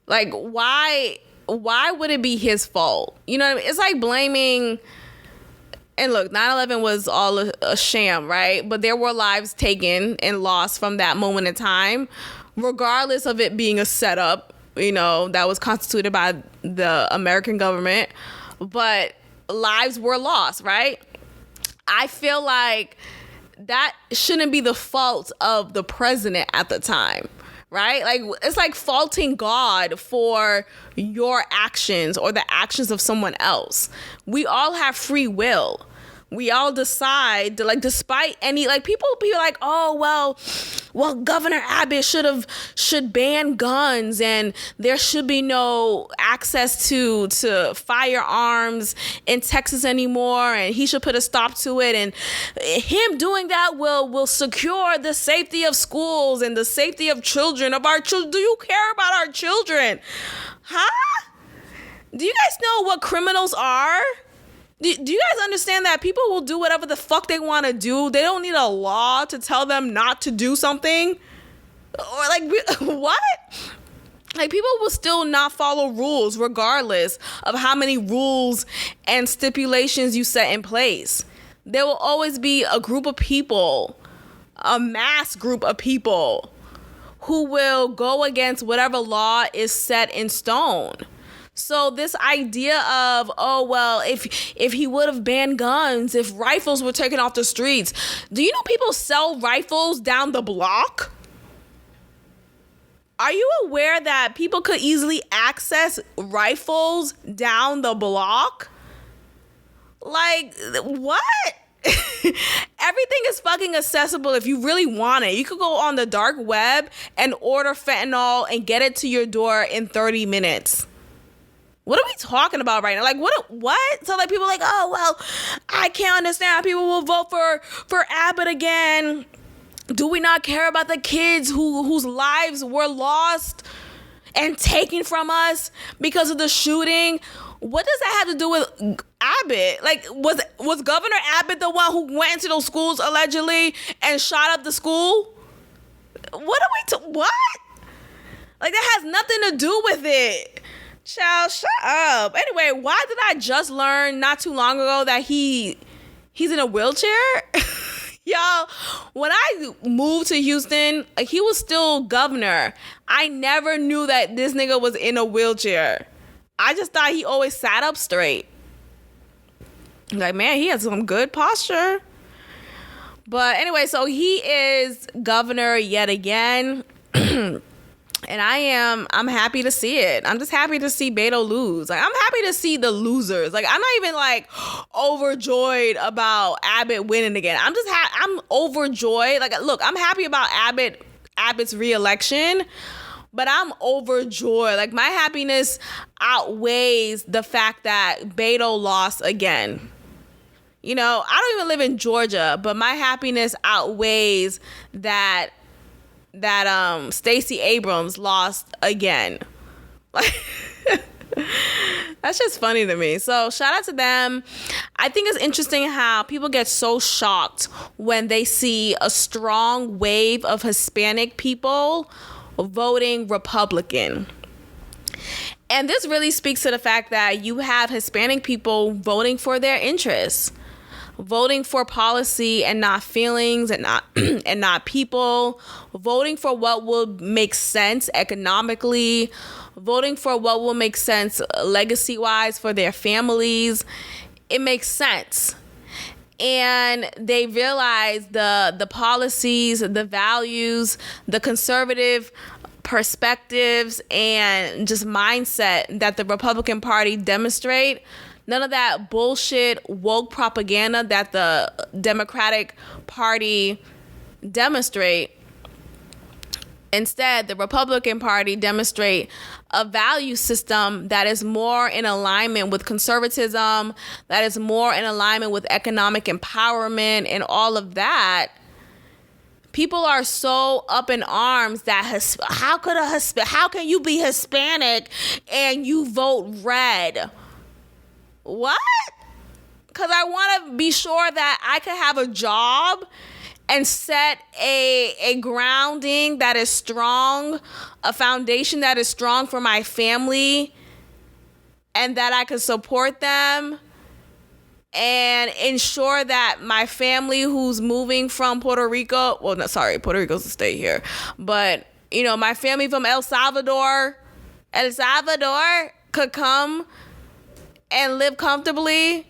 Like, why would it be his fault? You know what I mean? It's like blaming, and look, 9/11 was all a sham, right? But there were lives taken and lost from that moment in time, regardless of it being a setup, you know, that was constituted by the American government. But lives were lost, right? I feel like that shouldn't be the fault of the president at the time, right? Like, it's like faulting God for your actions or the actions of someone else. We all have free will. We all decide to, like, despite any, like, people be like, oh, well, Governor Abbott should ban guns, and there should be no access to firearms in Texas anymore, and he should put a stop to it, and him doing that will secure the safety of schools and the safety of children, of our children. Do you care about our children? Huh? Do you guys know what criminals are? Do you guys understand that people will do whatever the fuck they want to do? They don't need a law to tell them not to do something. Or like, what? Like, people will still not follow rules regardless of how many rules and stipulations you set in place. There will always be a group of people, a mass group of people, who will go against whatever law is set in stone. So this idea of, oh, well, if he would have banned guns, if rifles were taken off the streets, do you know people sell rifles down the block? Are you aware that people could easily access rifles down the block? Like, what? Everything is fucking accessible if you really want it. You could go on the dark web and order fentanyl and get it to your door in 30 minutes. What are we talking about right now? Like, what? So, like, people are like, oh, well, I can't understand how people will vote for Abbott again. Do we not care about the kids whose lives were lost and taken from us because of the shooting? What does that have to do with Abbott? Like, was Governor Abbott the one who went into those schools allegedly and shot up the school? What? Like, that has nothing to do with it. Child, shut up. Anyway, why did I just learn not too long ago that he's in a wheelchair? Y'all, when I moved to Houston, he was still governor. I never knew that this nigga was in a wheelchair. I just thought he always sat up straight. Like, man, he has some good posture. But anyway, so he is governor yet again. And I'm happy to see it. I'm just happy to see Beto lose. Like, I'm happy to see the losers. Like, I'm not even like overjoyed about Abbott winning again. I'm overjoyed. Like, look, I'm happy about Abbott's reelection, but I'm overjoyed. Like, my happiness outweighs the fact that Beto lost again. You know, I don't even live in Georgia, but my happiness outweighs that Stacey Abrams lost again. Like, that's just funny to me. So shout out to them. I think it's interesting how people get so shocked when they see a strong wave of Hispanic people voting Republican. And this really speaks to the fact that you have Hispanic people voting for their interests, voting for policy and not feelings and not people, voting for what will make sense economically, voting for what will make sense legacy-wise for their families. It makes sense. And they realize the policies, the values, the conservative perspectives, and just mindset that the Republican Party demonstrate. None of that bullshit woke propaganda that the Democratic Party demonstrate. Instead, the Republican Party demonstrate a value system that is more in alignment with conservatism, that is more in alignment with economic empowerment and all of that. People are so up in arms that how can you be Hispanic and you vote red? What? Because I want to be sure that I can have a job and set a grounding that is strong, a foundation that is strong for my family, and that I can support them and ensure that my family who's moving from Puerto Rico, Puerto Rico's the state here, but, my family from El Salvador could come and live comfortably,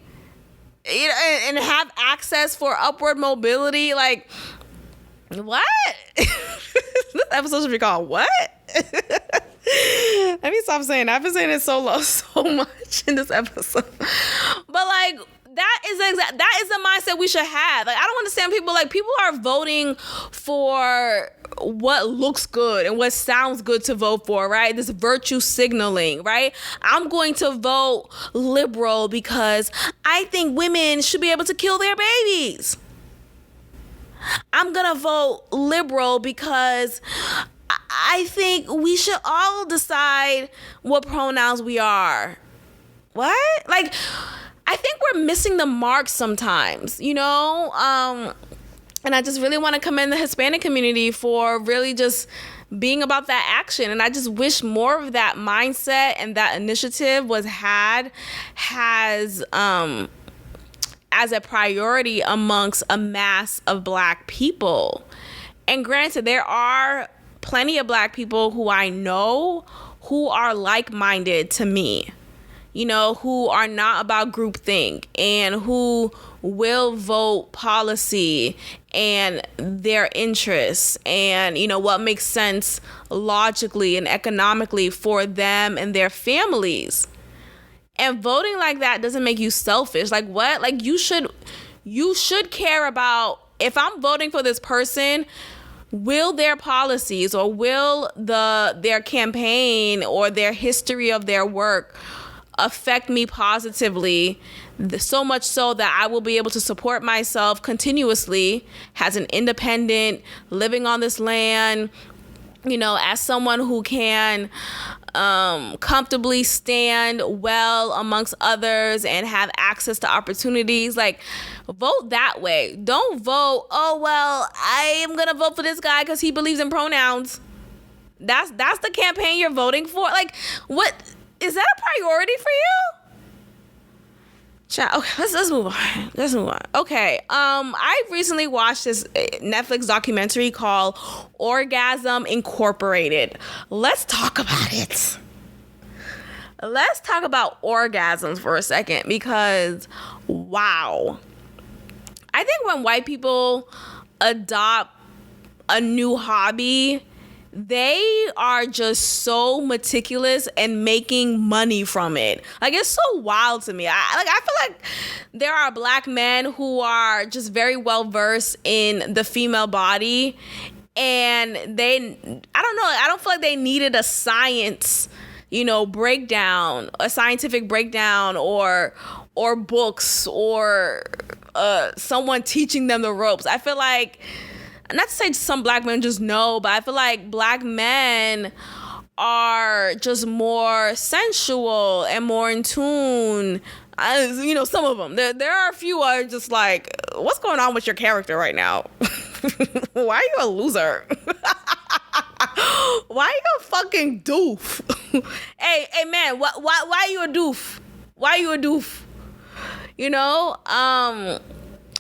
and have access for upward mobility. Like, what? This episode should be called what? Let me stop saying that. I've been saying it so much in this episode. But like, that is the mindset we should have. Like, I don't understand people are voting for what looks good and what sounds good to vote for, right? This virtue signaling, right? I'm going to vote liberal because I think women should be able to kill their babies. I'm going to vote liberal because I think we should all decide what pronouns we are. What? Like, I think we're missing the mark sometimes, and I just really want to commend the Hispanic community for really just being about that action. And I just wish more of that mindset and that initiative has as a priority amongst a mass of Black people. And granted, there are plenty of Black people who I know who are like-minded to me, who are not about groupthink and who will vote policy and their interests and, what makes sense logically and economically for them and their families. And voting like that doesn't make you selfish. Like, what? Like, you should care about, if I'm voting for this person, will their policies or will their campaign or their history of their work affect me positively, so much so that I will be able to support myself continuously as an independent living on this land, as someone who can comfortably stand well amongst others and have access to opportunities. Like, vote that way. Don't vote, oh, well, I am going to vote for this guy because he believes in pronouns. That's the campaign you're voting for? Like, what? Is that a priority for you? Child, okay, let's move on. Let's move on. Okay. I recently watched this Netflix documentary called Orgasm Incorporated. Let's talk about it. Let's talk about orgasms for a second because, wow. I think when white people adopt a new hobby, they are just so meticulous and making money from it. Like, it's so wild to me. I feel like there are Black men who are just very well versed in the female body, and I don't feel like they needed a science, breakdown, a scientific breakdown, or books, or someone teaching them the ropes. I feel like, not to say some Black men just know, but I feel like Black men are just more sensual and more in tune. Some of them. There are a few are just like, what's going on with your character right now? Why are you a loser? Why are you a fucking doof? hey man, why are you a doof? Why are you a doof?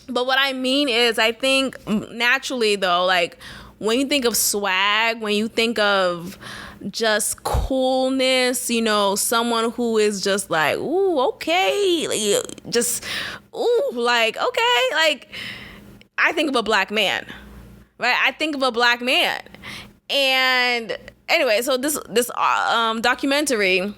But what I mean is, I think naturally though, like, when you think of swag, when you think of just coolness, someone who is just like, ooh, okay, okay, like, I think of a Black man, right? I think of a Black man. And anyway, so this documentary,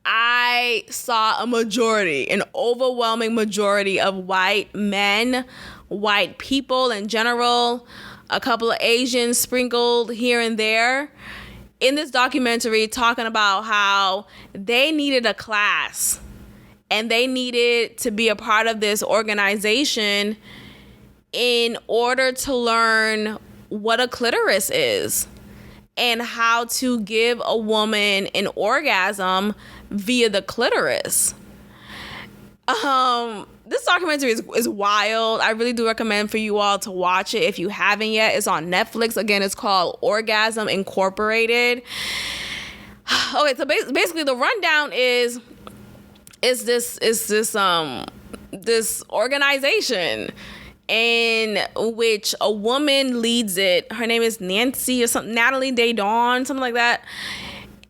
I saw an overwhelming majority of white men, white people in general, a couple of Asians sprinkled here and there in this documentary, talking about how they needed a class and they needed to be a part of this organization in order to learn what a clitoris is and how to give a woman an orgasm via the clitoris. This documentary is wild. I really do recommend for you all to watch it if you haven't yet. It's on Netflix. Again, it's called Orgasm Incorporated. Okay, so basically the rundown is this organization in which a woman leads it. Her name is Nancy or something, Natalie Day Dawn, something like that.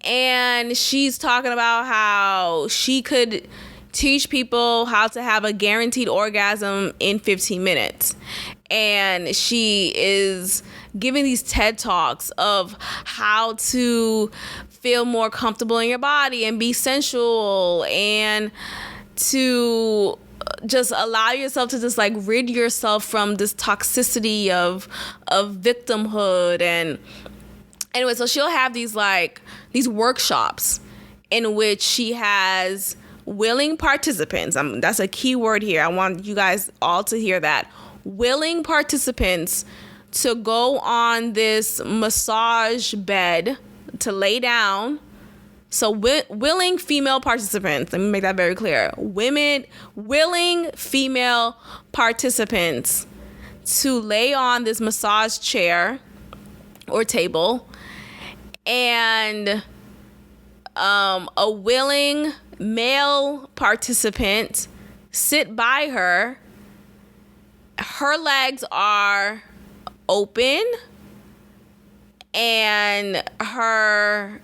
And she's talking about how she could teach people how to have a guaranteed orgasm in 15 minutes. And she is giving these TED Talks of how to feel more comfortable in your body and be sensual and to just allow yourself to just like rid yourself from this toxicity of victimhood. And anyway, so she'll have these workshops in which she has willing participants. That's a key word here. I want you guys all to hear that. Willing participants to go on this massage bed to lay down. So willing female participants, let me make that very clear. Willing female participants to lay on this massage chair or table, and a willing male participant sit by her. Her legs are open and her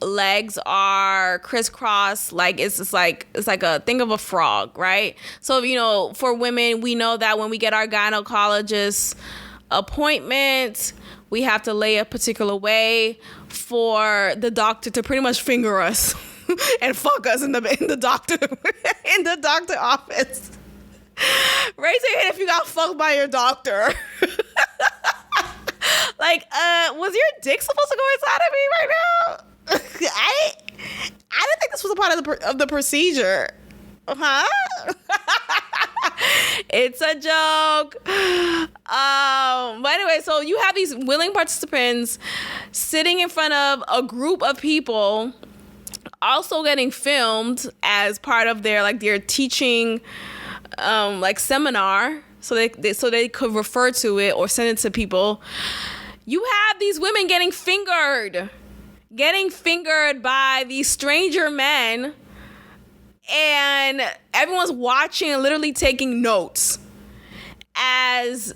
legs are crisscross, like it's like a thing of a frog, right? So, you know, for women, we know that when we get our gynecologist appointment, we have to lay a particular way for the doctor to pretty much finger us and fuck us in the doctor office. Raise your hand if you got fucked by your doctor. Like, was your dick supposed to go inside of me right now? I didn't think this was a part of the procedure. Huh? It's a joke. But anyway, so you have these willing participants sitting in front of a group of people, also getting filmed as part of their teaching seminar, so they could refer to it or send it to people. You have these women getting fingered by these stranger men, and everyone's watching and literally taking notes. As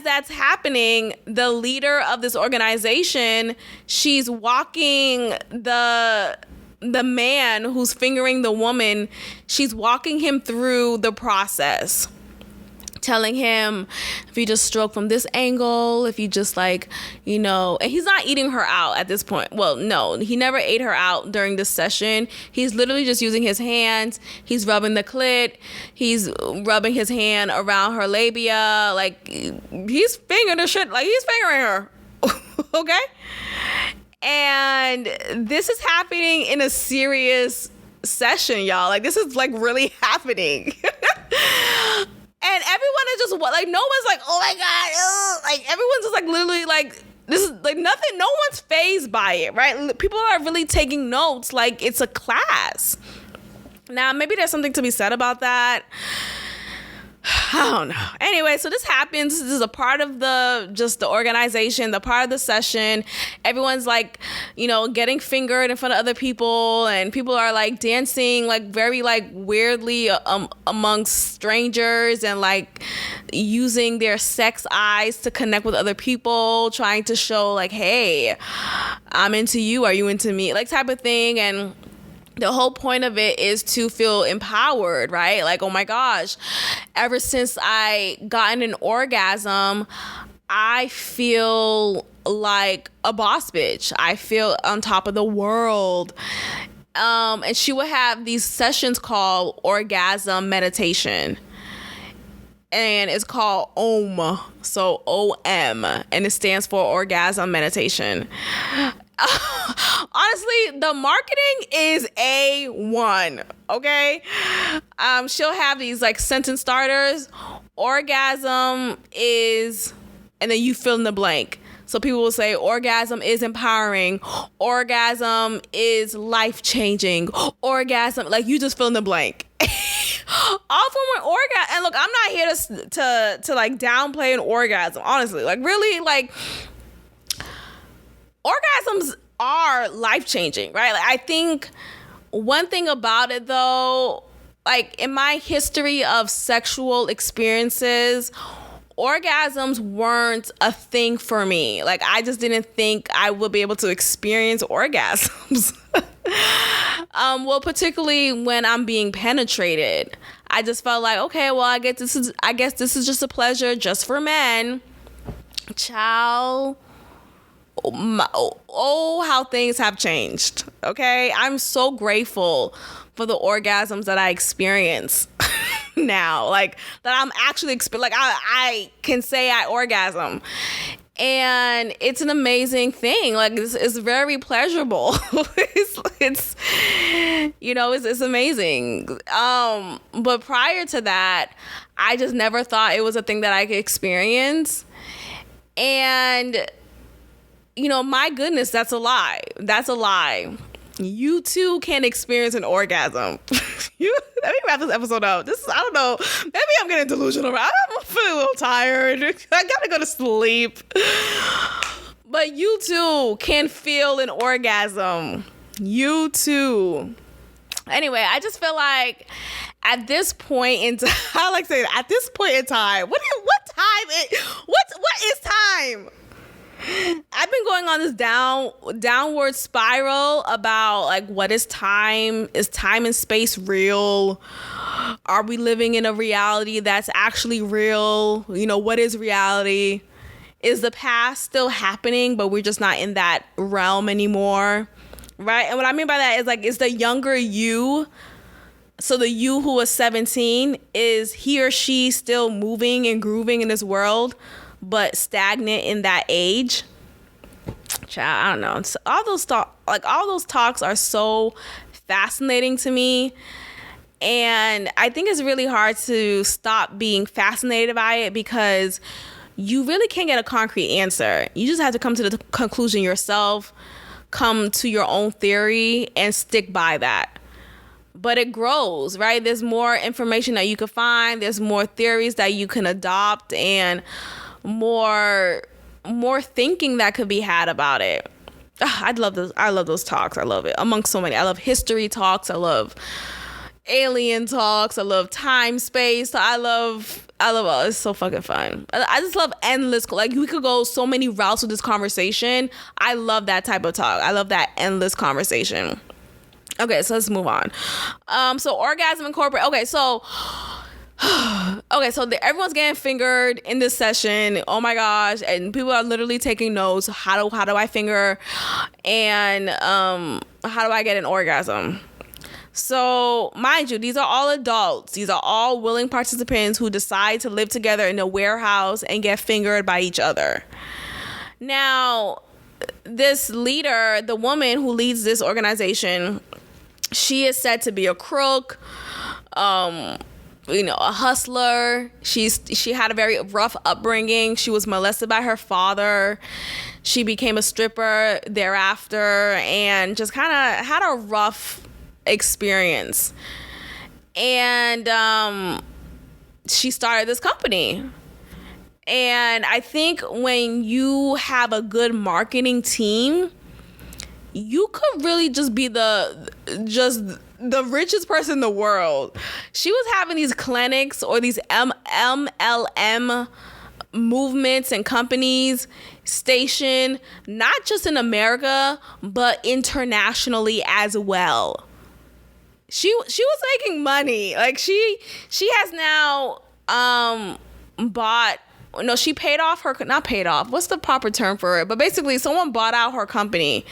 that's happening, the leader of this organization, she's walking the man who's fingering the woman, she's walking him through the process, telling him, if you just stroke from this angle, if you just and he's not eating her out at this point. Well, no, he never ate her out during this session. He's literally just using his hands. He's rubbing the clit. He's rubbing his hand around her labia. He's fingering the shit. He's fingering her. Okay? And this is happening in a serious session, y'all. This is really happening. And everyone is just no one's oh my God, everyone's just literally this is nothing. No one's fazed by it, right? People are really taking notes it's a class. Now, maybe there's something to be said about that. I don't know. Anyway, so this happens. This is a part of the organization, the part of the session. Everyone's getting fingered in front of other people, and people are dancing very weirdly amongst strangers, and using their sex eyes to connect with other people, trying to show hey, I'm into you, are you into me, type of thing. And the whole point of it is to feel empowered, right? Oh my gosh, ever since I gotten an orgasm, I feel like a boss bitch. I feel on top of the world. And she would have these sessions called orgasm meditation. and it's called OM. So OM, and it stands for Orgasm Meditation. Honestly, the marketing is A1, okay? She'll have these like sentence starters. Orgasm is, and then you fill in the blank. So people will say orgasm is empowering, orgasm is life-changing, orgasm, like you just fill in the blank. All from an orgasm. And look, I'm not here to like downplay an orgasm, honestly. Like really, like orgasms are life-changing, right? Like I think one thing about it though, like in my history of sexual experiences, orgasms weren't a thing for me. Like I just didn't think I would be able to experience orgasms. Well, particularly when I'm being penetrated, I just felt like, okay, well, I guess this is just a pleasure just for men. Child, how things have changed. Okay, I'm so grateful for the orgasms that I experience now, like that I'm actually like I can say I orgasm, and it's an amazing thing. Like it's very pleasurable. it's you know it's amazing. But prior to that, I just never thought it was a thing that I could experience, and you know, my goodness, that's a lie. That's a lie. You too can experience an orgasm. Let me wrap this episode up. I don't know. Maybe I'm getting delusional. I'm feeling a little tired. I gotta go to sleep. But you too can feel an orgasm. You too. Anyway, I just feel like at this point in time, I like saying at this point in time, what is time? I've been going on this downward spiral about like, what is time? Is time and space real? Are we living in a reality that's actually real? You know, what is reality? Is the past still happening, but we're just not in that realm anymore? Right? And what I mean by that is like, is the younger you, so the you who was 17, is he or she still moving and grooving in this world, but stagnant in that age? Child, I don't know. It's, all those talks are so fascinating to me, and I think it's really hard to stop being fascinated by it because you really can't get a concrete answer. You just have to come to the conclusion yourself, come to your own theory, and stick by that. But it grows, right? There's more information that you can find. There's more theories that you can adopt, and more thinking that could be had about it. I love those talks. I love it. Amongst so many. I love history talks. I love alien talks. I love time space. I love oh, it's so fucking fun. I just love endless, like we could go so many routes with this conversation. I love that type of talk. I love that endless conversation. Okay, so let's move on. So orgasm incorporate. Okay, so everyone's getting fingered in this session. Oh my gosh. And people are literally taking notes. How do I finger? And how do I get an orgasm? So mind you, these are all adults. These are all willing participants who decide to live together in a warehouse and get fingered by each other. Now, this leader, the woman who leads this organization, she is said to be a crook, a hustler. She had a very rough upbringing. She was molested by her father. She became a stripper thereafter and just kind of had a rough experience. And she started this company. And I think when you have a good marketing team, you could really just be the richest person in the world. She was having these clinics or these MLM movements and companies stationed not just in America, but internationally as well. She was making money. Like she has now she paid off not paid off. What's the proper term for it? But basically someone bought out her company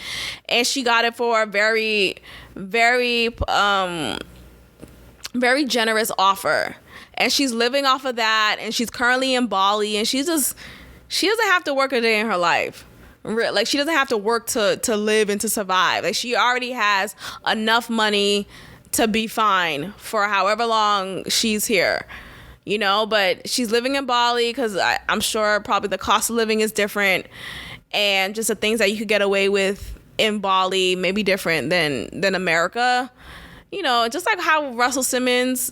and she got it for a very, very very generous offer. And she's living off of that, and she's currently in Bali, and she doesn't have to work a day in her life. Like, she doesn't have to work to live and to survive. Like, she already has enough money to be fine for however long she's here, you know. But she's living in Bali because I'm sure probably the cost of living is different, and just the things that you could get away with in Bali may be different than America. You know, just like how Russell Simmons,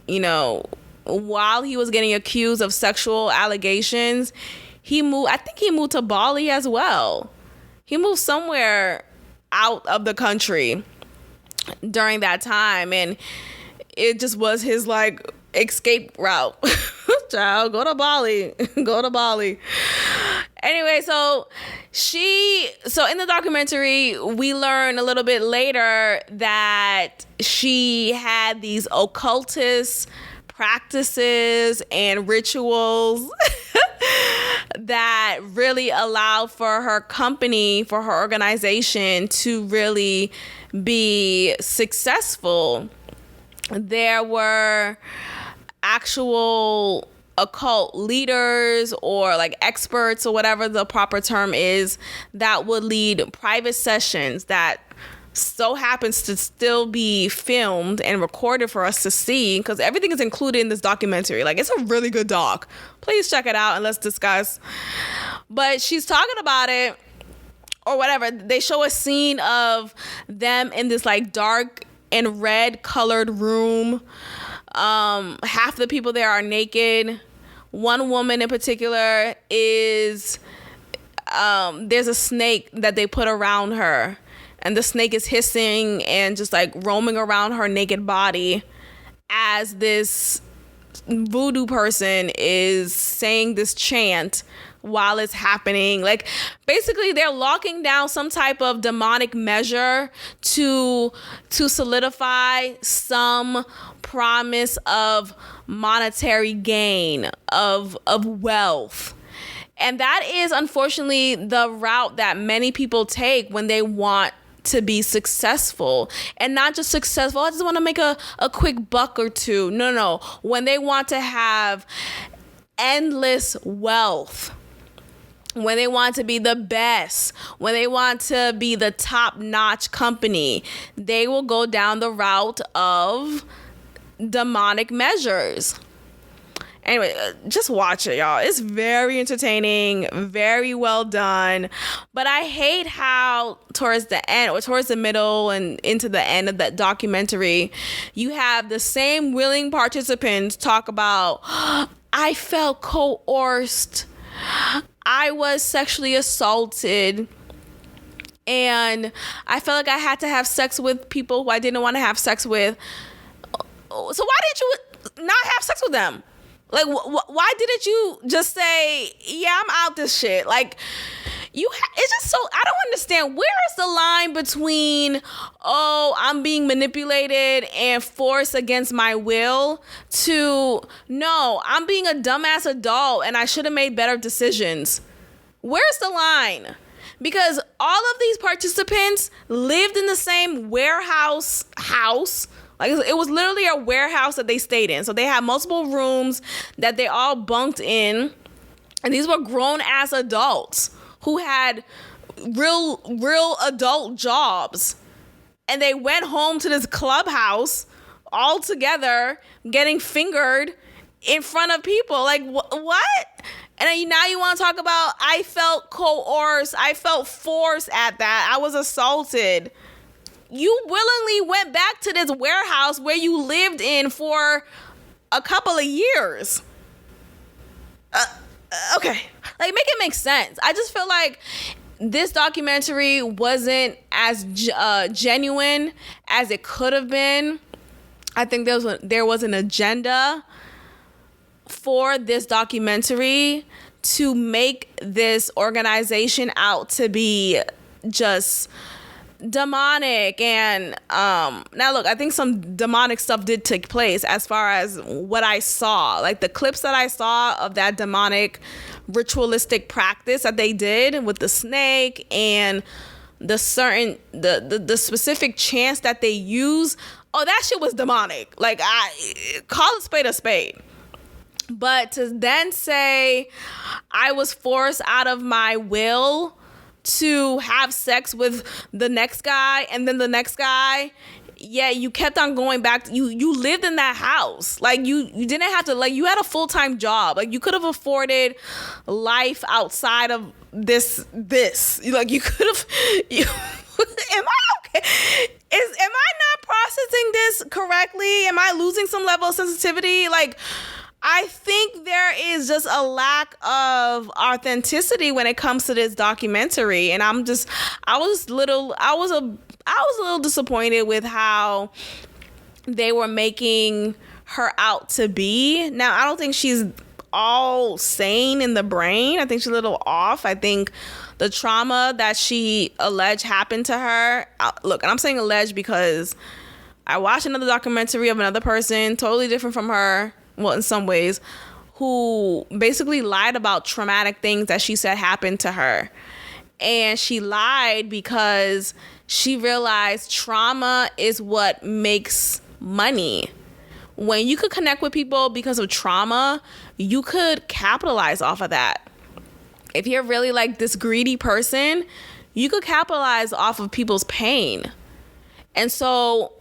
you know, while he was getting accused of sexual allegations, I think he moved to Bali as well. He moved somewhere out of the country during that time, and it just was his like escape route. Child, go to Bali. Go to Bali. Anyway, so in the documentary, we learn a little bit later that she had these occultist practices and rituals that really allowed for her company, for her organization to really be successful. There were actual occult leaders or like experts or whatever the proper term is that would lead private sessions that so happens to still be filmed and recorded for us to see, because everything is included in this documentary. Like, it's a really good doc. Please check it out and let's discuss. But she's talking about it or whatever. They show a scene of them in this like dark and red colored room. Half the people there are naked. One woman in particular is there's a snake that they put around her, and the snake is hissing and just like roaming around her naked body as this voodoo person is saying this chant while it's happening. Like, basically they're locking down some type of demonic measure to solidify some promise of monetary gain, of wealth. And that is unfortunately the route that many people take when they want to be successful. And not just successful, I just want to make a quick buck or two. No. When they want to have endless wealth, when they want to be the best, when they want to be the top-notch company, they will go down the route of demonic measures. Anyway, just watch it, y'all. It's very entertaining, very well done. But I hate how towards the end or towards the middle and into the end of that documentary, you have the same willing participants talk about, I felt coerced, I was sexually assaulted, and I felt like I had to have sex with people who I didn't want to have sex with. So why didn't you not have sex with them? Like, why didn't you just say, yeah, I'm out this shit? Like, it's just so, I don't understand. Where is the line between, oh, I'm being manipulated and forced against my will, to, no, I'm being a dumbass adult and I should have made better decisions? Where's the line? Because all of these participants lived in the same warehouse house. Like, it was literally a warehouse that they stayed in. So they had multiple rooms that they all bunked in. And these were grown-ass adults who had real adult jobs. And they went home to this clubhouse all together, getting fingered in front of people. Like, what? And then now you want to talk about, I felt coerced, I felt forced at that, I was assaulted. You willingly went back to this warehouse where you lived in for a couple of years. Okay. Like, make it make sense. I just feel like this documentary wasn't as genuine as it could have been. I think there was an agenda for this documentary to make this organization out to be just demonic. And now look, I think some demonic stuff did take place as far as what I saw, like the clips that I saw of that demonic ritualistic practice that they did with the snake and the specific chants that they use, oh, that shit was demonic. Like, I call a spade. But to then say I was forced out of my will to have sex with the next guy and then the next guy, yeah, you kept on going back. You lived in that house. Like, you didn't have to, like, you had a full-time job. Like, you could have afforded life outside of this. Like, you could have, am I okay? Am I not processing this correctly? Am I losing some level of sensitivity? Like, I think there is just a lack of authenticity when it comes to this documentary, and I was a little disappointed with how they were making her out to be. Now, I don't think she's all sane in the brain. I think she's a little off. I think the trauma that she alleged happened to her. Look, and I'm saying alleged because I watched another documentary of another person, totally different from her, well, in some ways, who basically lied about traumatic things that she said happened to her. And she lied because she realized trauma is what makes money. When you could connect with people because of trauma, you could capitalize off of that. If you're really like this greedy person, you could capitalize off of people's pain. And so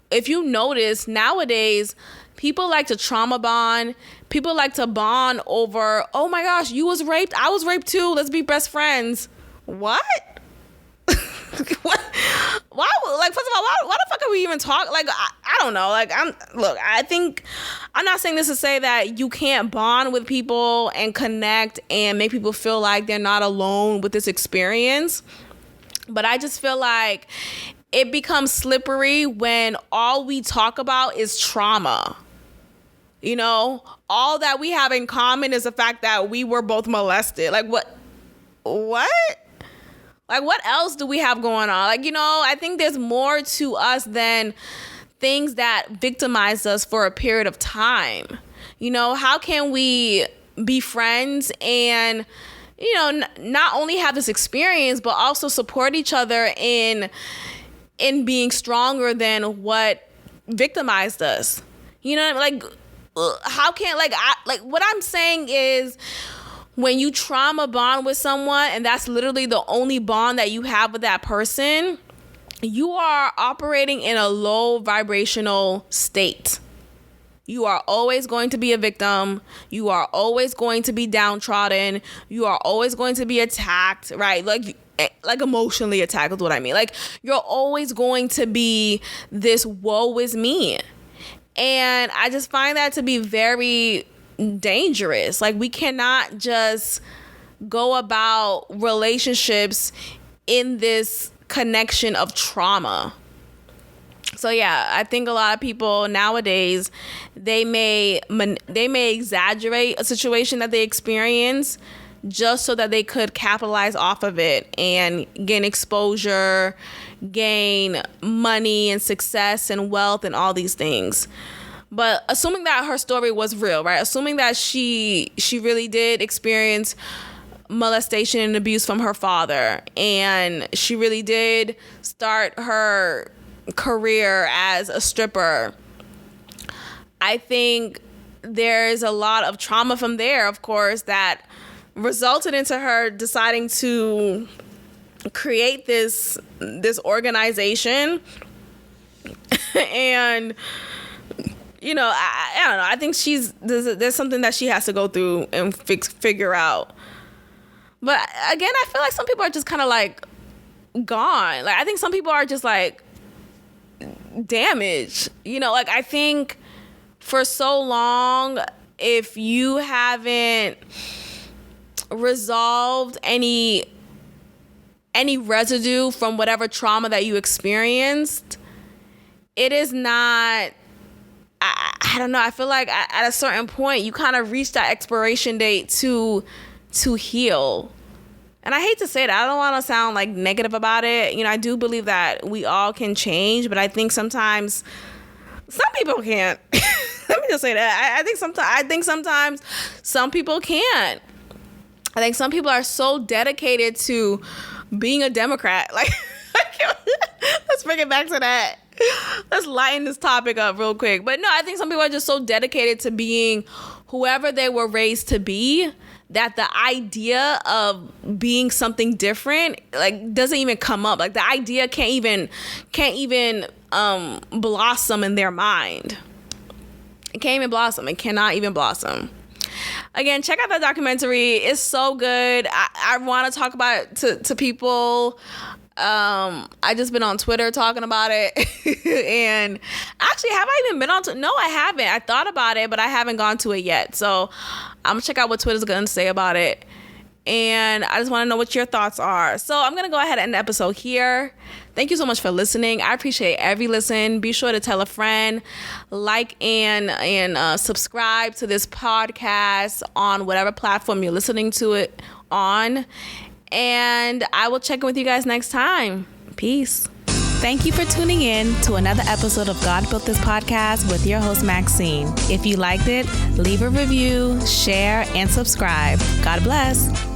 if you notice nowadays, people like to trauma bond. People like to bond over, oh my gosh, you was raped. I was raped too. Let's be best friends. What? What? Why? Like, first of all, why the fuck are we even talking? Like, I don't know. Like, I think, I'm not saying this to say that you can't bond with people and connect and make people feel like they're not alone with this experience. But I just feel like it becomes slippery when all we talk about is trauma. You know, all that we have in common is the fact that we were both molested. Like, what? Like, what else do we have going on? Like, you know, I think there's more to us than things that victimized us for a period of time. You know, how can we be friends and, you know, not only have this experience, but also support each other in being stronger than what victimized us? You know, like, how can, like what I'm saying is, when you trauma bond with someone and that's literally the only bond that you have with that person, you are operating in a low vibrational state. You are always going to be a victim. You are always going to be downtrodden. You are always going to be attacked, right? Like emotionally attacked is what I mean. Like, you're always going to be this woe is me. And I just find that to be very dangerous. Like, we cannot just go about relationships in this connection of trauma. So yeah, I think a lot of people nowadays, they may exaggerate a situation that they experience just so that they could capitalize off of it and gain exposure, gain money and success and wealth and all these things. But assuming that her story was real, right? Assuming that she really did experience molestation and abuse from her father, and she really did start her career as a stripper, I think there's a lot of trauma from there, of course, that resulted into her deciding to create this organization. And you know, I don't know. I think there's something that she has to go through and figure out. But again, I feel like some people are just kind of like gone. Like, I think some people are just like damaged. You know, like, I think for so long, if you haven't resolved any residue from whatever trauma that you experienced, it is not, I don't know. I feel like at a certain point, you kind of reach that expiration date to heal. And I hate to say that. I don't want to sound like negative about it. You know, I do believe that we all can change, but I think sometimes some people can't. Let me just say that. I think sometimes some people can't. I think some people are so dedicated to being a Democrat. Like, Let's bring it back to that. Let's lighten this topic up real quick. But no, I think some people are just so dedicated to being whoever they were raised to be that the idea of being something different like doesn't even come up. Like the idea can't even blossom in their mind. It can't even blossom. It cannot even blossom. Again, check out that documentary. It's so good. I want to talk about it to people. I just been on Twitter talking about it. And actually, have I even been on Twitter? No, I haven't. I thought about it, but I haven't gone to it yet. So I'm going to check out what Twitter's going to say about it. And I just want to know what your thoughts are. So I'm going to go ahead and end the episode here. Thank you so much for listening. I appreciate every listen. Be sure to tell a friend, like and subscribe to this podcast on whatever platform you're listening to it on. And I will check in with you guys next time. Peace. Thank you for tuning in to another episode of God Built This Podcast with your host, Maxine. If you liked it, leave a review, share, and subscribe. God bless.